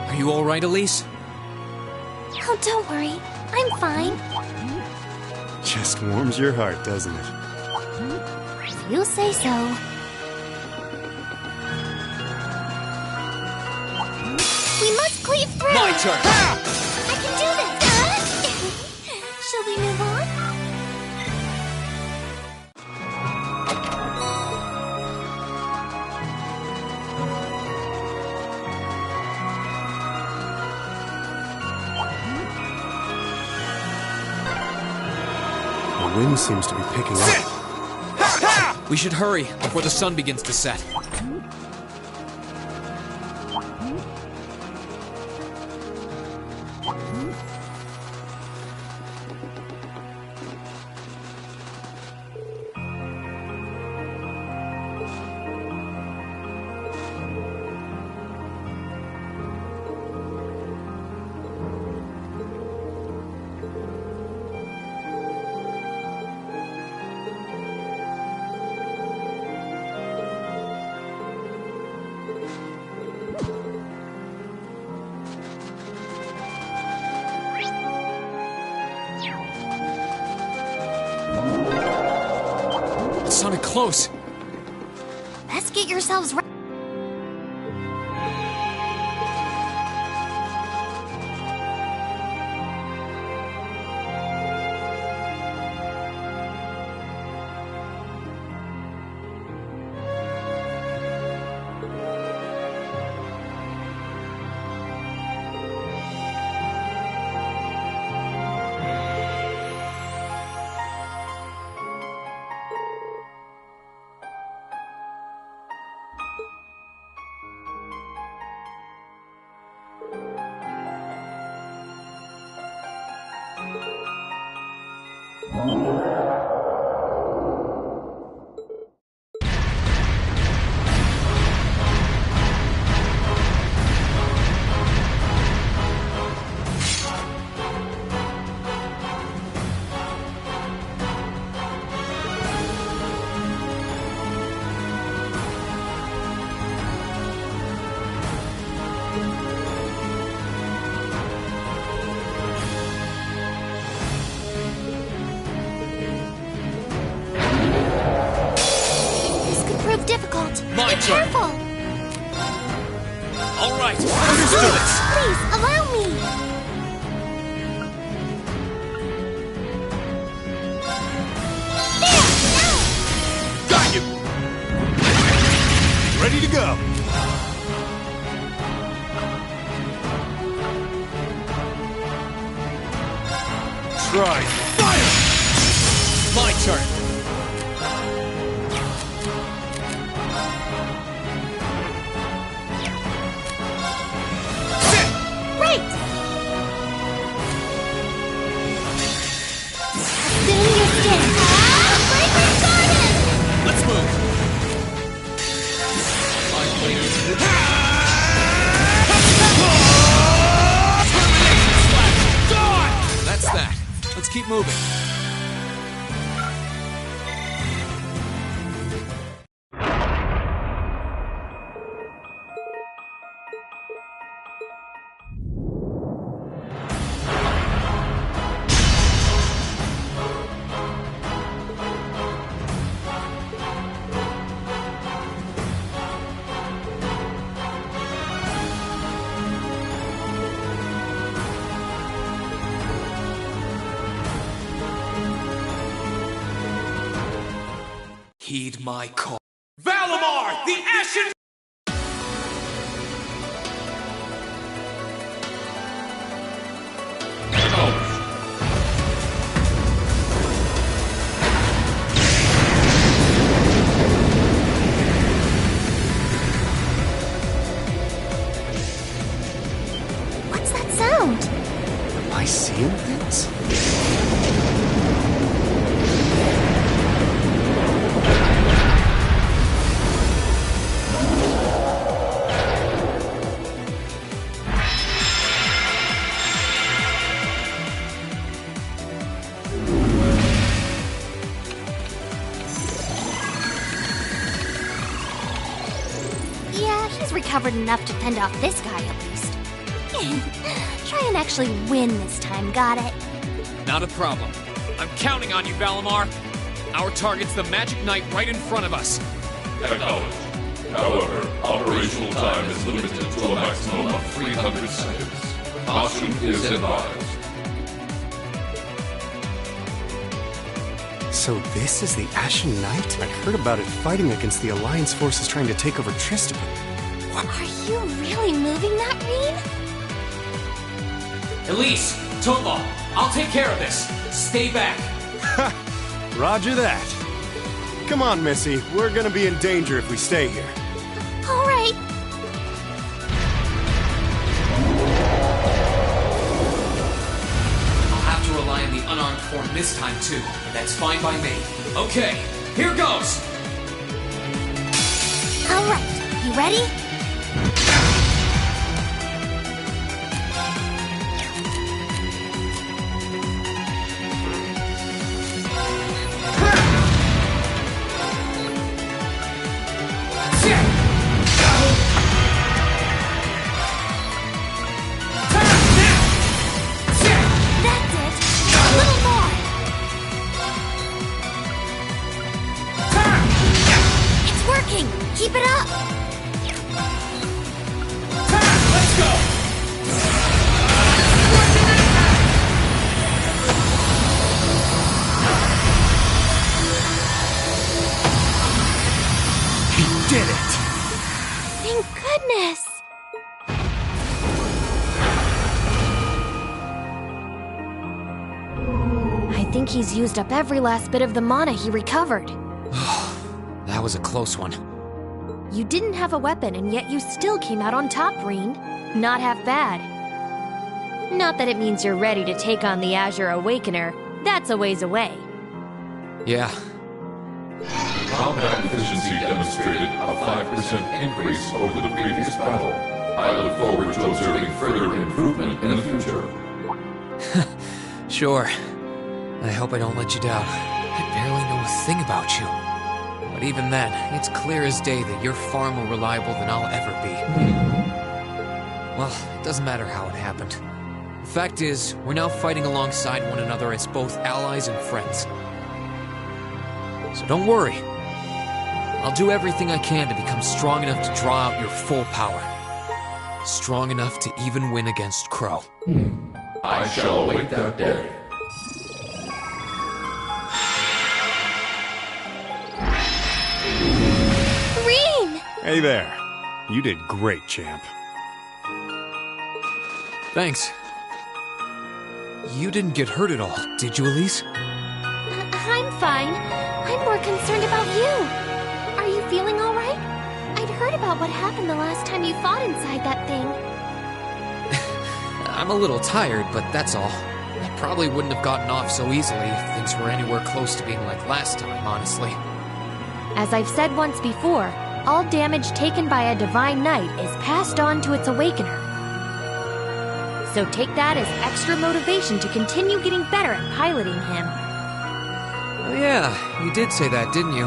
Are you all right, Elise? Oh, don't worry. I'm fine. Just warms your heart, doesn't it? If you say so. We must cleave through! My turn! I can do this! Shall we move on? The wind seems to be picking up. We should hurry before the sun begins to set. It sounded close. Let's get yourselves ready. Difficult. My Be turn. careful. All right, understood. Please allow me. There! Got you. Ready to go. Try. Fire! My turn. Let's move. That's that. Let's keep moving. Heed my call. Valimar, the Ashen... What's that sound? Am I seeing things? Yeah, he's recovered enough to fend off this guy at least. Try and actually win this time, got it? Not a problem. I'm counting on you, Valimar. Our target's the Magic Knight right in front of us. Acknowledged. However, operational time is limited to a maximum of 300 seconds. Caution is advised. So this is the Ashen Knight? I heard about it fighting against the Alliance forces trying to take over Tristram. Are you really moving that, Rean? Elise, Toba, I'll take care of this. Stay back. Roger that. Come on, Missy. We're gonna be in danger if we stay here. All right. I'll have to rely on the unarmed form this time, too. That's fine by me. Okay, here goes! All right. You ready? Keep it up! Let's go! He did it! Thank goodness! I think he's used up every last bit of the mana he recovered. That was a close one. You didn't have a weapon, and yet you still came out on top, Rean. Not half bad. Not that it means you're ready to take on the Azure Awakener. That's a ways away. Yeah. Combat efficiency demonstrated a 5% increase over the previous battle. I look forward to observing further improvement in the future. Sure. I hope I don't let you down. I barely know a thing about you. But even then, it's clear as day that you're far more reliable than I'll ever be. Well, it doesn't matter how it happened. The fact is, we're now fighting alongside one another as both allies and friends. So don't worry. I'll do everything I can to become strong enough to draw out your full power. Strong enough to even win against Crow. I shall await that day. Hey there. You did great, champ. Thanks. You didn't get hurt at all, did you, Elise? I'm fine. I'm more concerned about you. Are you feeling all right? I'd heard about what happened the last time you fought inside that thing. I'm a little tired, but that's all. I probably wouldn't have gotten off so easily if things were anywhere close to being like last time, honestly. As I've said once before, all damage taken by a Divine Knight is passed on to its Awakener. So take that as extra motivation to continue getting better at piloting him. Oh yeah, you did say that, didn't you?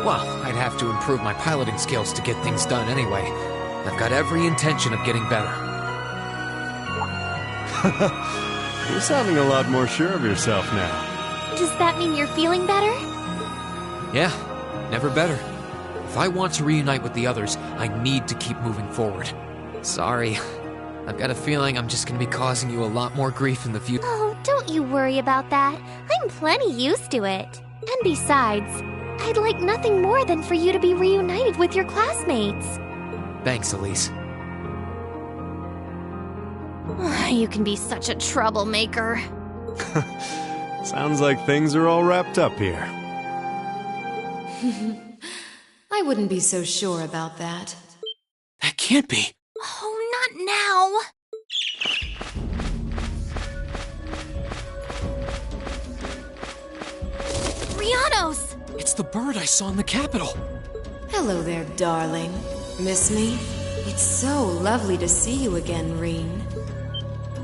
Well, I'd have to improve my piloting skills to get things done anyway. I've got every intention of getting better. You're sounding a lot more sure of yourself now. Does that mean you're feeling better? Yeah, never better. If I want to reunite with the others, I need to keep moving forward. Sorry. I've got a feeling I'm just gonna be causing you a lot more grief in the future. Oh, don't you worry about that. I'm plenty used to it. And besides, I I'd like nothing more than for you to be reunited with your classmates. Thanks, Elise. You can be such a troublemaker. Sounds like things are all wrapped up here. I wouldn't be so sure about that. That can't be. Oh, not now! Rhiannos! It's the bird I saw in the Capitol. Hello there, darling. Miss me? It's so lovely to see you again, Reen.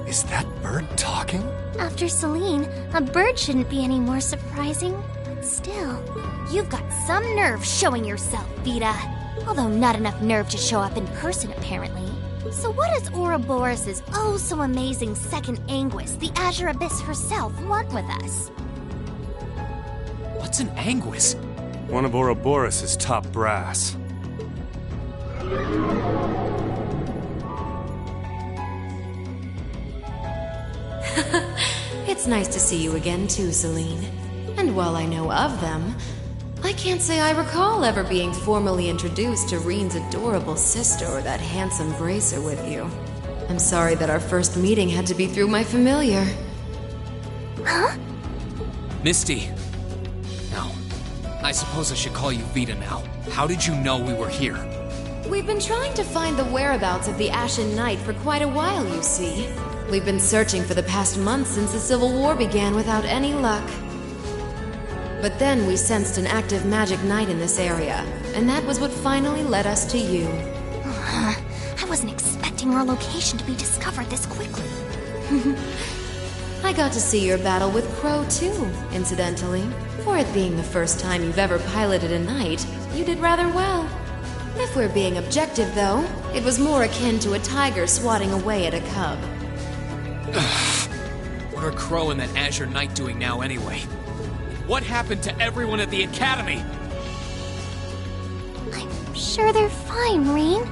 Is that bird talking? After Celine, a bird shouldn't be any more surprising. But still, you've got some nerve showing yourself, Vita. Although not enough nerve to show up in person, apparently. So what does Ouroboros' oh-so-amazing second Anguis, the Azure Abyss herself, want with us? What's an Anguis? One of Ouroboros' top brass. It's nice to see you again too, Celine. And while I know of them, I can't say I recall ever being formally introduced to Reen's adorable sister or that handsome bracer with you. I'm sorry that our first meeting had to be through my familiar. Huh? Misty. No. I suppose I should call you Vita now. How did you know we were here? We've been trying to find the whereabouts of the Ashen Knight for quite a while, you see. We've been searching for the past month since the Civil War began without any luck. But then we sensed an active magic knight in this area, and that was what finally led us to you. I wasn't expecting our location to be discovered this quickly. I got to see your battle with Crow too, incidentally. For it being the first time you've ever piloted a knight, you did rather well. If we're being objective, though, it was more akin to a tiger swatting away at a cub. What are Crow and that Azure Knight doing now anyway? What happened to everyone at the Academy? I'm sure they're fine, Reen.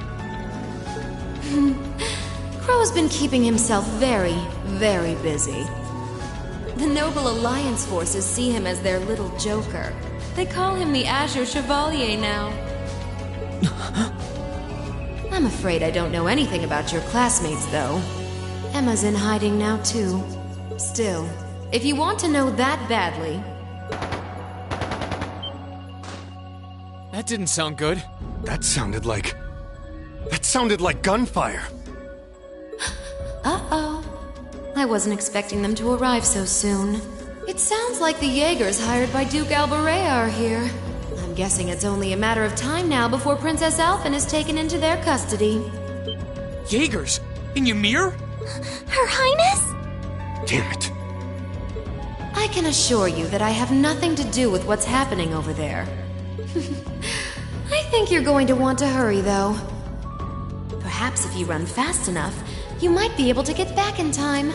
Crow's been keeping himself very, very busy. The Noble Alliance forces see him as their little joker. They call him the Azure Chevalier now. I'm afraid I don't know anything about your classmates, though. Emma's in hiding now, too. Still, if you want to know that badly... That didn't sound good. That sounded like gunfire. Uh-oh. I wasn't expecting them to arrive so soon. It sounds like the Jaegers hired by Duke Alborea are here. I'm guessing it's only a matter of time now before Princess Alphen is taken into their custody. Jaegers? In Ymir? Her Highness? Damn it. I can assure you that I have nothing to do with what's happening over there. I think you're going to want to hurry, though. Perhaps if you run fast enough, you might be able to get back in time.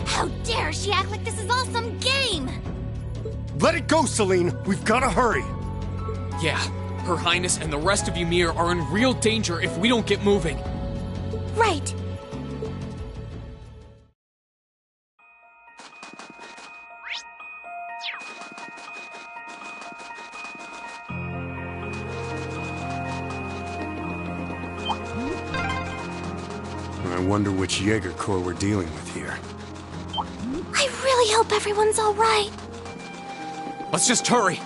How dare she act like this is all some game! Let it go, Celine! We've gotta hurry! Yeah, Her Highness and the rest of Ymir are in real danger if we don't get moving. Right. I wonder which Jaeger Corps we're dealing with here. I really hope everyone's all right. Let's just hurry.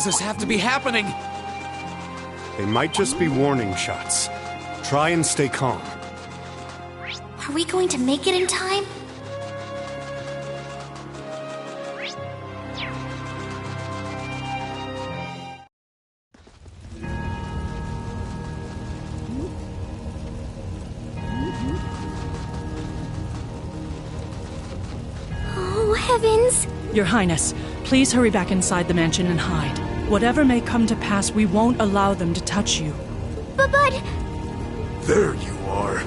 does this have to be happening? They might just be warning shots. Try and stay calm. Are we going to make it in time? Oh, heavens! Your Highness, please hurry back inside the mansion and hide. Whatever may come to pass, we won't allow them to touch you. But... There you are.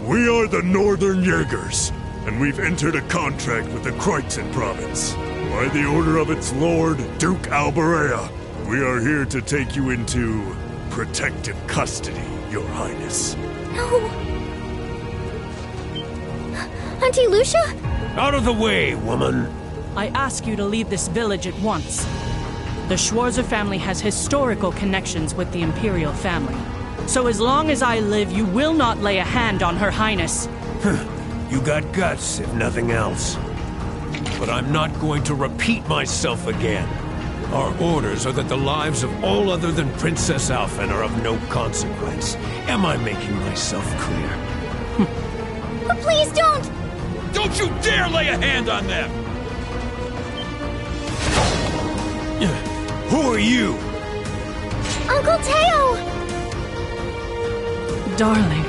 We are the Northern Jaegers, and we've entered a contract with the Kreutzen province. By the order of its lord, Duke Alberea, we are here to take you into protective custody, Your Highness. No. Auntie Lucia? Out of the way, woman! I ask you to leave this village at once. The Schwarzer family has historical connections with the Imperial family. So as long as I live, you will not lay a hand on Her Highness. You got guts, if nothing else. But I'm not going to repeat myself again. Our orders are that the lives of all other than Princess Alphen are of no consequence. Am I making myself clear? But please don't! Don't you dare lay a hand on them! Who are you? Uncle Teo! Darling.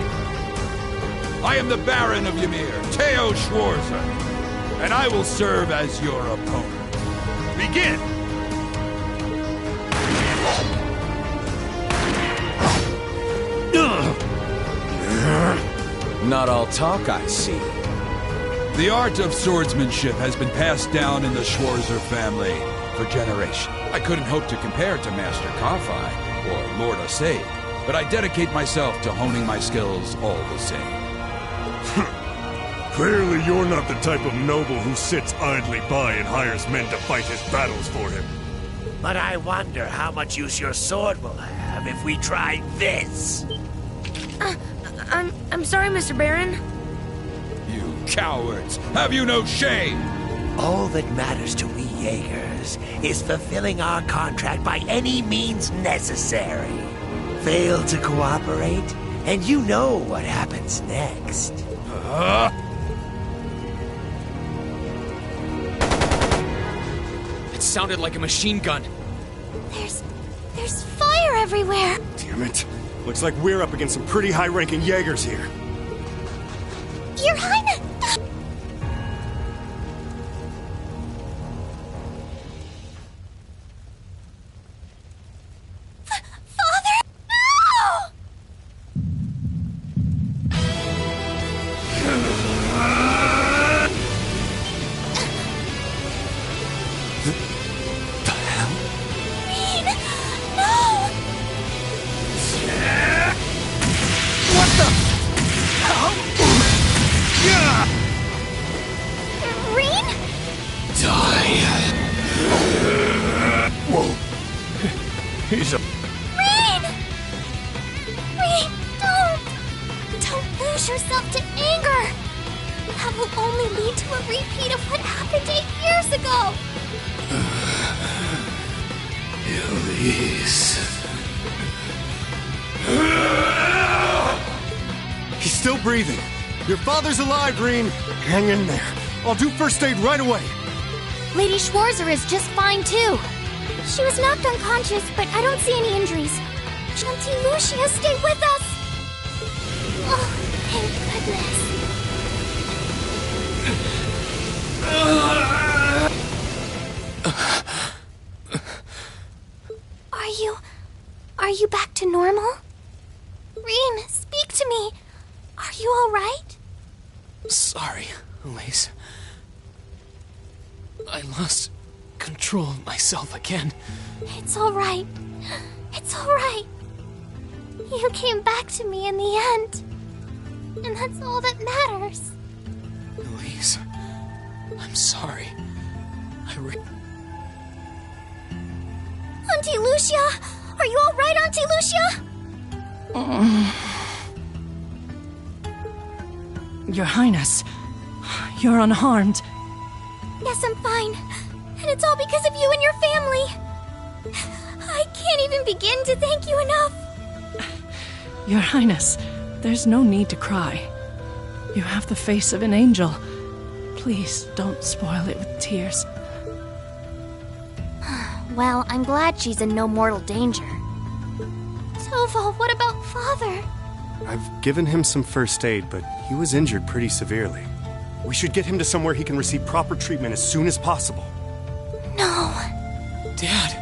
I am the Baron of Ymir, Teo Schwarzer, and I will serve as your opponent. Begin! Not all talk, I see. The art of swordsmanship has been passed down in the Schwarzer family for generations. I couldn't hope to compare to Master Karfai or Lord Osei, but I dedicate myself to honing my skills all the same. Clearly you're not the type of noble who sits idly by and hires men to fight his battles for him. But I wonder how much use your sword will have if we try this. I'm sorry, Mr. Baron. You cowards! Have you no shame? All that matters to we Jaegers is fulfilling our contract by any means necessary. Fail to cooperate, and you know what happens next. It sounded like a machine gun. There's fire everywhere! Damn it. Looks like we're up against some pretty high-ranking Jaegers here. Your Highness! Father! No! The hell? Rean! No! What the? Yeah! Rean? Die. Whoa. He's a... Rean! Rean, don't lose yourself to anger! That will only lead to a repeat of what happened 8 years ago! Elise... He's still breathing. Your father's alive, Rean. Hang in there. I'll do first aid right away. Lady Schwarzer is just fine, too. She was knocked unconscious, but I don't see any injuries. Auntie Lucia, stay with us! Oh, thank goodness. Are you back to normal? Rean, speak to me. Are you all right? Sorry, Elise. I lost control of myself again. It's all right. It's all right. You came back to me in the end. And that's all that matters. Elise, I'm sorry. Auntie Lucia! Are you all right, Auntie Lucia? Your Highness, you're unharmed. Yes, I'm fine. And it's all because of you and your family. I can't even begin to thank you enough. Your Highness, there's no need to cry. You have the face of an angel. Please don't spoil it with tears. Well, I'm glad she's in no mortal danger. Toval, what about Father? I've given him some first aid, but he was injured pretty severely. We should get him to somewhere he can receive proper treatment as soon as possible. No. Dad!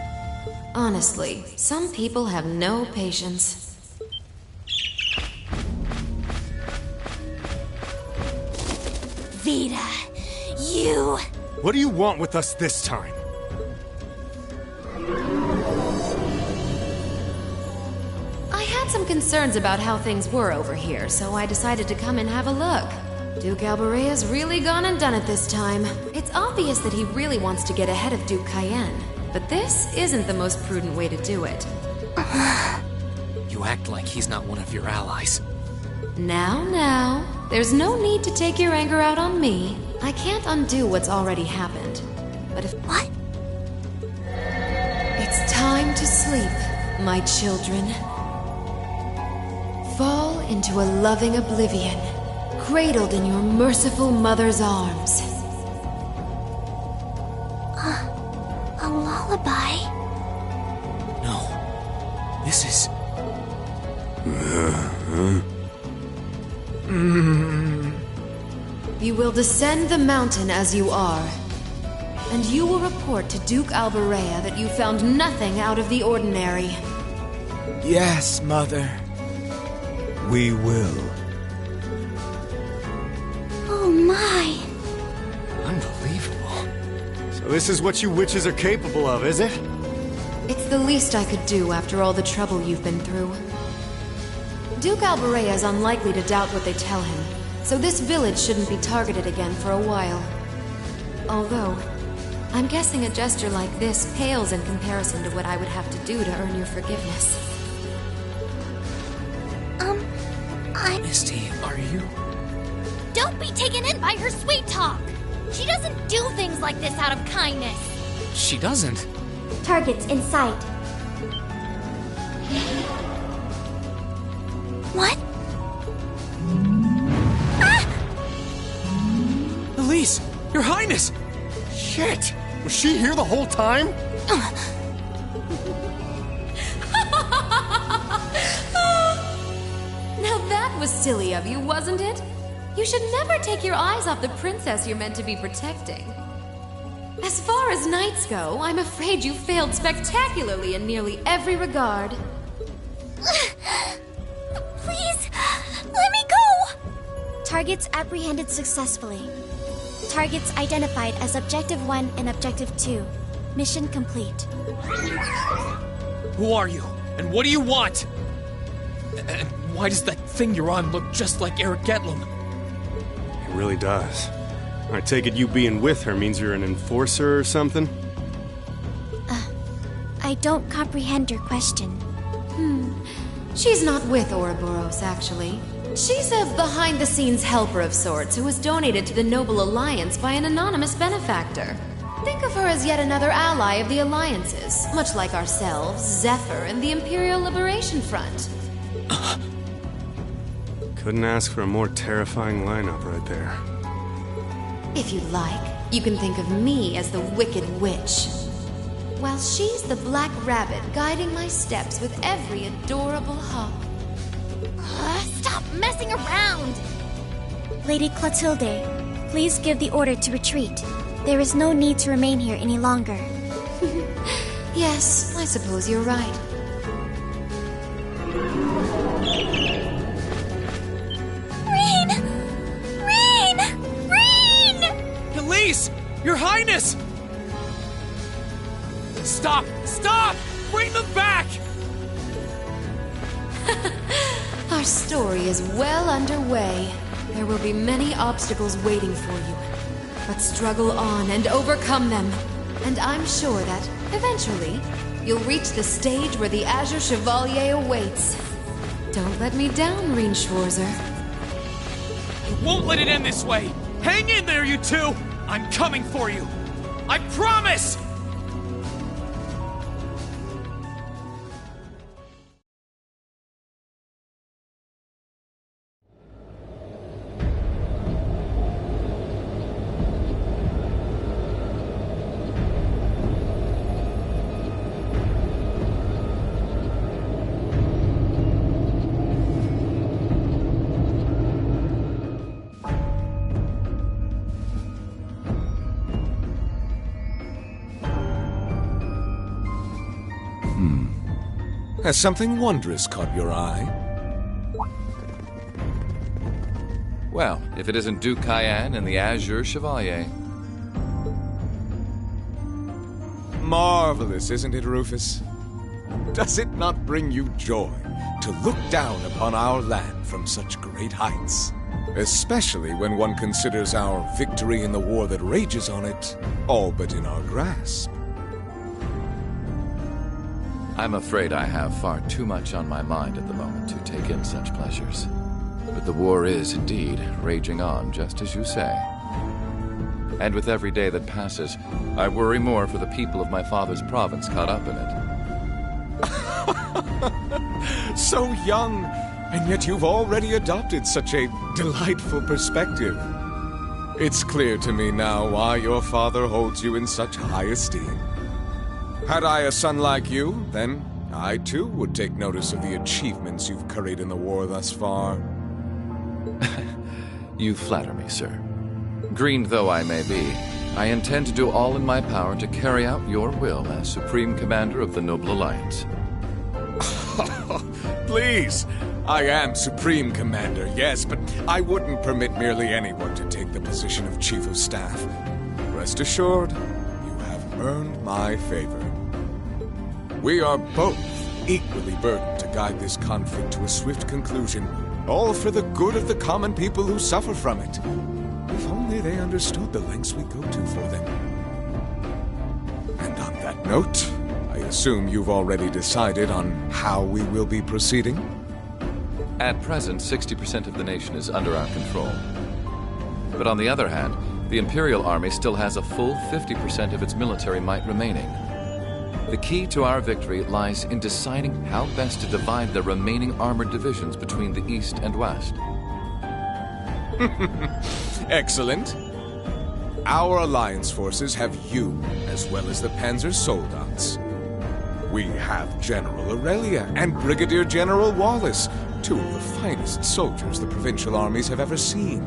Honestly, some people have no patience. Vita, you... What do you want with us this time? I had some concerns about how things were over here, so I decided to come and have a look. Duke Alborea's really gone and done it this time. It's obvious that he really wants to get ahead of Duke Cayenne, but this isn't the most prudent way to do it. You act like he's not one of your allies. Now, there's no need to take your anger out on me. I can't undo what's already happened. But if... What? It's time to sleep, my children. Fall into a loving oblivion, cradled in your merciful mother's arms. A lullaby? No. This is... You will descend the mountain as you are, and you will report to Duke Alborea that you found nothing out of the ordinary. Yes, Mother. We will. Oh my. Unbelievable. So this is what you witches are capable of, is it? It's the least I could do after all the trouble you've been through. Duke Alborea is unlikely to doubt what they tell him, so this village shouldn't be targeted again for a while. Although, I'm guessing a gesture like this pales in comparison to what I would have to do to earn your forgiveness. Misty, are you... Don't be taken in by her sweet talk! She doesn't do things like this out of kindness! She doesn't. Targets in sight. What? Elise! Your Highness! Shit! Was she here the whole time? Now that was silly of you, wasn't it? You should never take your eyes off the princess you're meant to be protecting. As far as knights go, I'm afraid you failed spectacularly in nearly every regard. Please, let me go! Targets apprehended successfully. Targets identified as Objective 1 and Objective 2. Mission complete. Who are you? And what do you want? And why does that thing you're on look just like Eric Getlum? It really does. I take it you being with her means you're an enforcer or something? I don't comprehend your question. She's not with Ouroboros, actually. She's a behind-the-scenes helper of sorts who was donated to the Noble Alliance by an anonymous benefactor. Think of her as yet another ally of the Alliances, much like ourselves, Zephyr, and the Imperial Liberation Front. Couldn't ask for a more terrifying lineup right there. If you like, you can think of me as the Wicked Witch, while she's the Black Rabbit guiding my steps with every adorable hop. Stop messing around! Lady Clotilde, please give the order to retreat. There is no need to remain here any longer. Yes, I suppose you're right. Elise! Your Highness! Stop! Stop! Bring them back! Our story is well underway. There will be many obstacles waiting for you. But struggle on and overcome them. And I'm sure that, eventually, you'll reach the stage where the Azure Chevalier awaits. Don't let me down, Reen Schwarzer. You won't let it end this way! Hang in there, you two! I'm coming for you! I promise! Has something wondrous caught your eye? Well, if it isn't Duke Cayenne and the Azure Chevalier. Marvelous, isn't it, Rufus? Does it not bring you joy to look down upon our land from such great heights? Especially when one considers our victory in the war that rages on it all but in our grasp. I'm afraid I have far too much on my mind at the moment to take in such pleasures. But the war is indeed raging on, just as you say. And with every day that passes, I worry more for the people of my father's province caught up in it. So young, and yet you've already adopted such a delightful perspective. It's clear to me now why your father holds you in such high esteem. Had I a son like you, then I too would take notice of the achievements you've curried in the war thus far. You flatter me, sir. Green though I may be, I intend to do all in my power to carry out your will as Supreme Commander of the Noble Alliance. Please! I am Supreme Commander, yes, but I wouldn't permit merely anyone to take the position of Chief of Staff. Rest assured, you have earned my favor. We are both equally burdened to guide this conflict to a swift conclusion, all for the good of the common people who suffer from it. If only they understood the lengths we go to for them. And on that note, I assume you've already decided on how we will be proceeding? At present, 60% of the nation is under our control. But on the other hand, the Imperial Army still has a full 50% of its military might remaining. The key to our victory lies in deciding how best to divide the remaining armored divisions between the East and West. Excellent. Our alliance forces have you, as well as the Panzer Soldats. We have General Aurelia and Brigadier General Wallace, two of the finest soldiers the provincial armies have ever seen.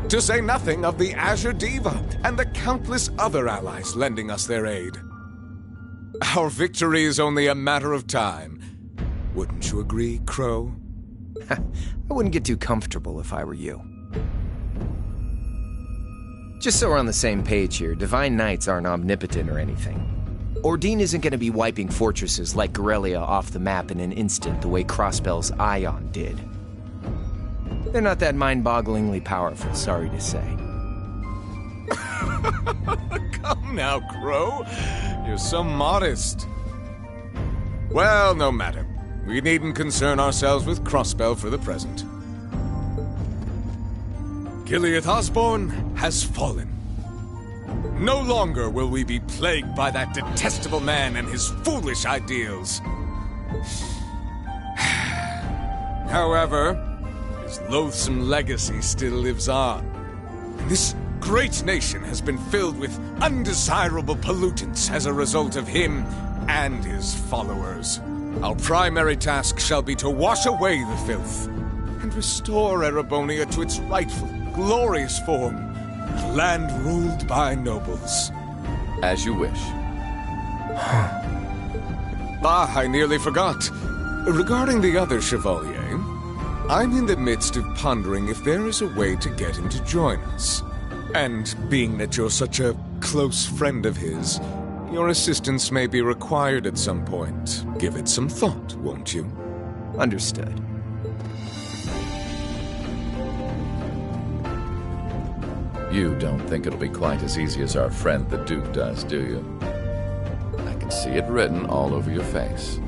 To say nothing of the Azure Diva and the countless other allies lending us their aid. Our victory is only a matter of time. Wouldn't you agree, Crow? I wouldn't get too comfortable if I were you. Just so we're on the same page here, Divine Knights aren't omnipotent or anything. Ordine isn't going to be wiping fortresses like Corellia off the map in an instant the way Crossbell's Ion did. They're not that mind-bogglingly powerful, sorry to say. Come now, Crow. You're so modest. Well, no matter. We needn't concern ourselves with Crossbell for the present. Gilead Osborne has fallen. No longer will we be plagued by that detestable man and his foolish ideals. However, his loathsome legacy still lives on. This great nation has been filled with undesirable pollutants as a result of him and his followers. Our primary task shall be to wash away the filth and restore Erebonia to its rightful, glorious form, a land ruled by nobles. As you wish. I nearly forgot. Regarding the other Chevalier, I'm in the midst of pondering if there is a way to get him to join us. And being that you're such a close friend of his, your assistance may be required at some point. Give it some thought, won't you? Understood. You don't think it'll be quite as easy as our friend the Duke does, do you? I can see it written all over your face.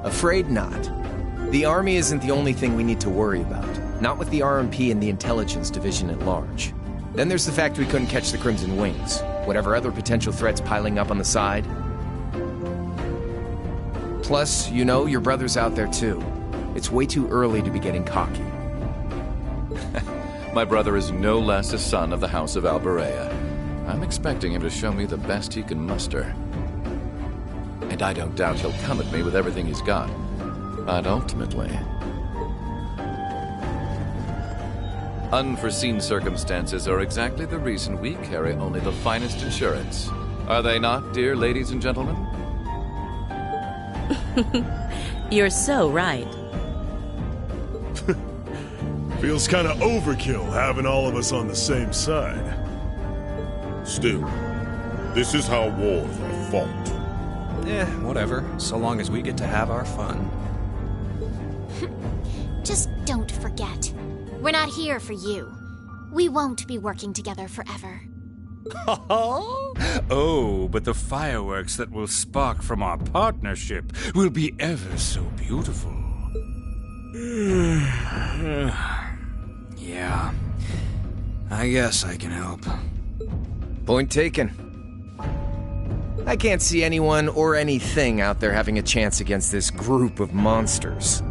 Afraid not. The army isn't the only thing we need to worry about. Not with the RMP and the intelligence division at large. Then there's the fact we couldn't catch the Crimson Wings. Whatever other potential threats piling up on the side. Plus, you know, your brother's out there too. It's way too early to be getting cocky. My brother is no less a son of the House of Alberea. I'm expecting him to show me the best he can muster. And I don't doubt he'll come at me with everything he's got. But ultimately, unforeseen circumstances are exactly the reason we carry only the finest insurance. Are they not, dear ladies and gentlemen? You're so right. Feels kind of overkill having all of us on the same side. Still, this is how wars are fought. Whatever, so long as we get to have our fun. Just don't forget. We're not here for you. We won't be working together forever. Oh, but the fireworks that will spark from our partnership will be ever so beautiful. Yeah, I guess I can help. Point taken. I can't see anyone or anything out there having a chance against this group of monsters.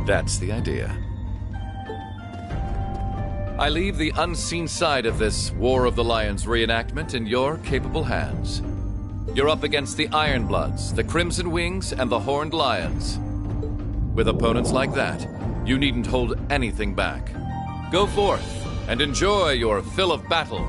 That's the idea. I leave the unseen side of this War of the Lions reenactment in your capable hands. You're up against the Ironbloods, the Crimson Wings, and the Horned Lions. With opponents like that, you needn't hold anything back. Go forth and enjoy your fill of battle.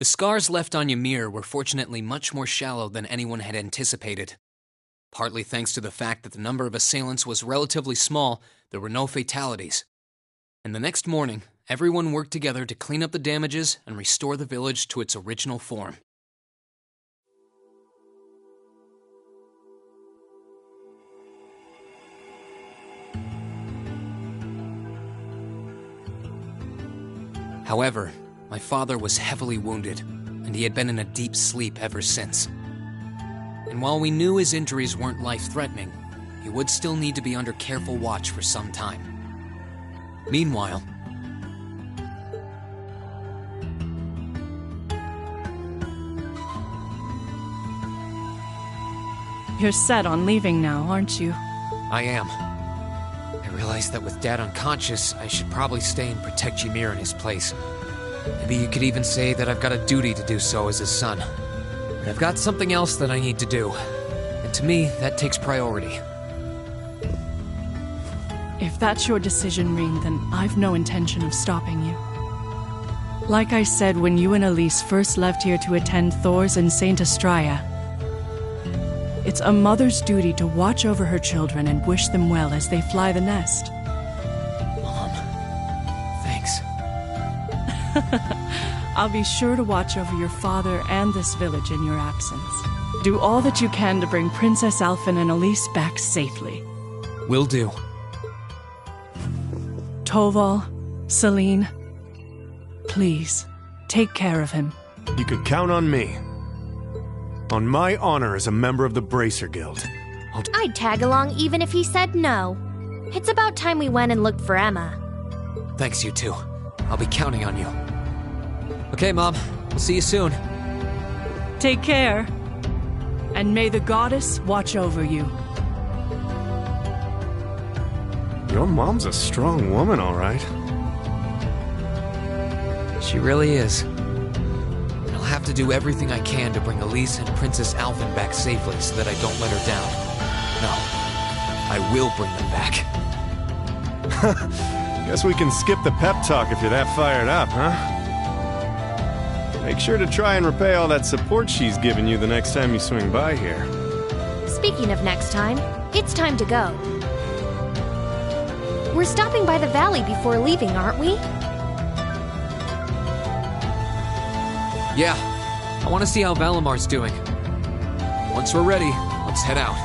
The scars left on Ymir were fortunately much more shallow than anyone had anticipated. Partly thanks to the fact that the number of assailants was relatively small, there were no fatalities. And the next morning, everyone worked together to clean up the damages and restore the village to its original form. However, my father was heavily wounded, and he had been in a deep sleep ever since. And while we knew his injuries weren't life-threatening, you would still need to be under careful watch for some time. Meanwhile, you're set on leaving now, aren't you? I am. I realized that with Dad unconscious, I should probably stay and protect Ymir in his place. Maybe you could even say that I've got a duty to do so as his son. But I've got something else that I need to do. And to me, that takes priority. If that's your decision, Rean, then I've no intention of stopping you. Like I said when you and Elise first left here to attend Thor's and Saint Astraea, it's a mother's duty to watch over her children and wish them well as they fly the nest. Mom, thanks. I'll be sure to watch over your father and this village in your absence. Do all that you can to bring Princess Alphen and Elise back safely. Will do. Toval, Celine, please, take care of him. You could count on me. On my honor as a member of the Bracer Guild. I'd tag along even if he said no. It's about time we went and looked for Emma. Thanks, you two. I'll be counting on you. Okay, Mom. We'll see you soon. Take care. And may the goddess watch over you. Your mom's a strong woman, all right. She really is. I'll have to do everything I can to bring Elise and Princess Alphen back safely so that I don't let her down. No, I will bring them back. Guess we can skip the pep talk if you're that fired up, huh? Make sure to try and repay all that support she's given you the next time you swing by here. Speaking of next time, it's time to go. We're stopping by the valley before leaving, aren't we? Yeah, I want to see how Valamar's doing. Once we're ready, let's head out.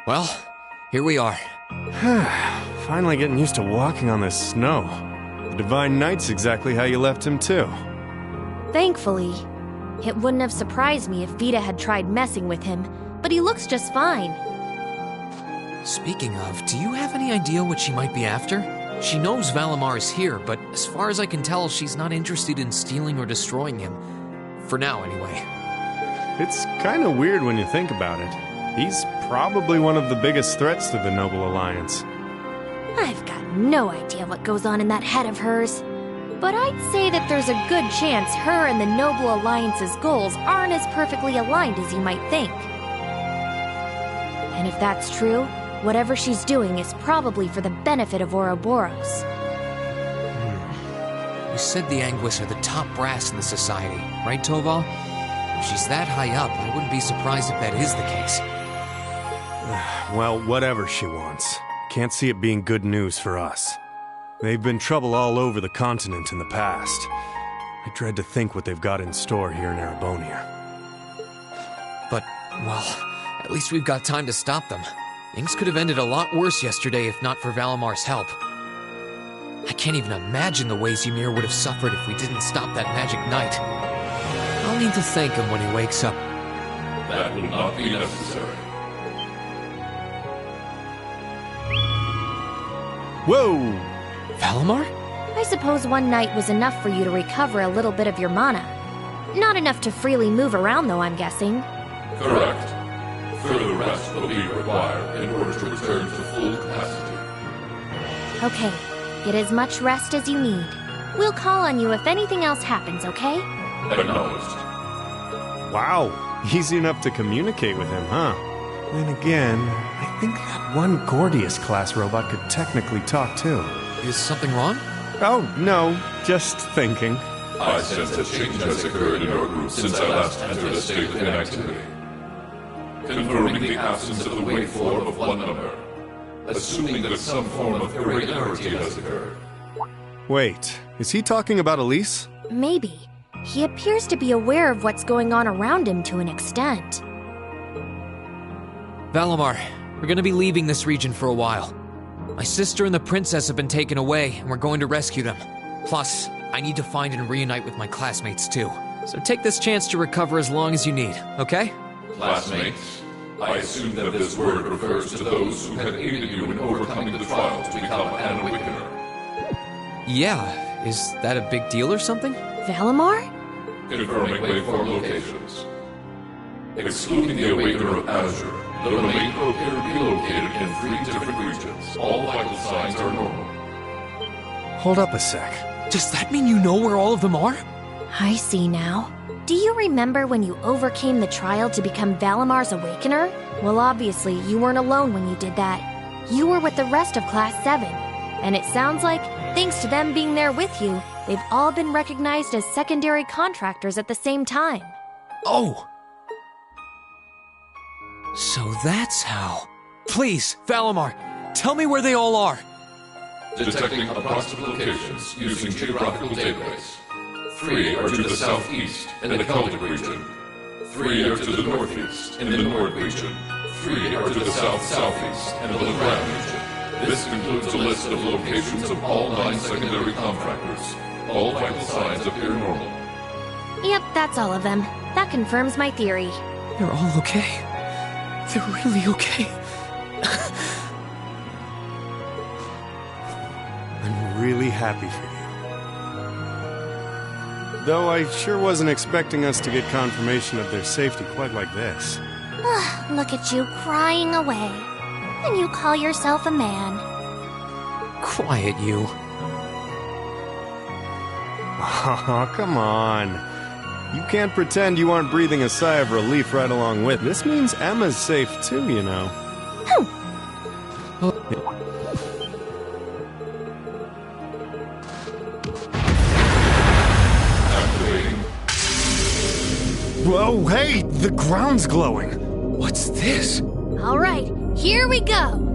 Well, here we are. Finally getting used to walking on this snow. The Divine Knight's exactly how you left him, too. Thankfully. It wouldn't have surprised me if Vita had tried messing with him, but he looks just fine. Speaking of, do you have any idea what she might be after? She knows Valimar is here, but as far as I can tell, she's not interested in stealing or destroying him. For now, anyway. It's kind of weird when you think about it. He's probably one of the biggest threats to the Noble Alliance. I've got no idea what goes on in that head of hers. But I'd say that there's a good chance her and the Noble Alliance's goals aren't as perfectly aligned as you might think. And if that's true, whatever she's doing is probably for the benefit of Ouroboros. You said the Anguis are the top brass in the society, right, Toval? If she's that high up, I wouldn't be surprised if that is the case. Well, whatever she wants. Can't see it being good news for us. They've been trouble all over the continent in the past. I dread to think what they've got in store here in Erebonia. But, well, at least we've got time to stop them. Things could have ended a lot worse yesterday if not for Valimar's help. I can't even imagine the ways Ymir would have suffered if we didn't stop that magic knight. I'll need to thank him when he wakes up. That will not be necessary. Whoa! Valimar? I suppose one night was enough for you to recover a little bit of your mana. Not enough to freely move around, though, I'm guessing. Correct. Further rest will be required in order to return to full capacity. Okay, get as much rest as you need. We'll call on you if anything else happens, okay? Acknowledged. Wow, easy enough to communicate with him, huh? Then again, I think that one Gordius-class robot could technically talk too. Is something wrong? Oh, no, just thinking. I sense a change has occurred in your group since I last entered a state of inactivity. Confirming the absence of the waveform of one number. Assuming that some form of irregularity has occurred. Wait, is he talking about Elise? Maybe. He appears to be aware of what's going on around him to an extent. Valimar, we're gonna be leaving this region for a while. My sister and the princess have been taken away, and we're going to rescue them. Plus, I need to find and reunite with my classmates too. So take this chance to recover as long as you need, okay? Classmates? I assume that this word refers to those who have aided you in overcoming the trial to become an Awakener. Yeah, is that a big deal or something? Valimar? Confirming waveform locations. Excluding the Awakener of Azure, the remainder appear to be located in 3 different regions. All vital signs are normal. Hold up a sec. Does that mean you know where all of them are? I see now. Do you remember when you overcame the trial to become Valimar's Awakener? Well, obviously, you weren't alone when you did that. You were with the rest of Class 7. And it sounds like, thanks to them being there with you, they've all been recognized as secondary contractors at the same time. Oh! So that's how... Please, Valimar, tell me where they all are. Detecting approximate locations using geographical database. 3 are to the southeast in the Celtic region. 3 are to the northeast in the Nord region. 3 are to the south-southeast in the Legrand region. This includes a list of locations of all 9 secondary contractors. All vital signs appear normal. Yep, that's all of them. That confirms my theory. They're all okay. They're really okay. I'm really happy for you. Though I sure wasn't expecting us to get confirmation of their safety quite like this. Look at you crying away. And you call yourself a man. Quiet, you. Oh, come on. You can't pretend you aren't breathing a sigh of relief right along with. This means Emma's safe too, you know. Whoa, hey! The ground's glowing! What's this? All right, here we go!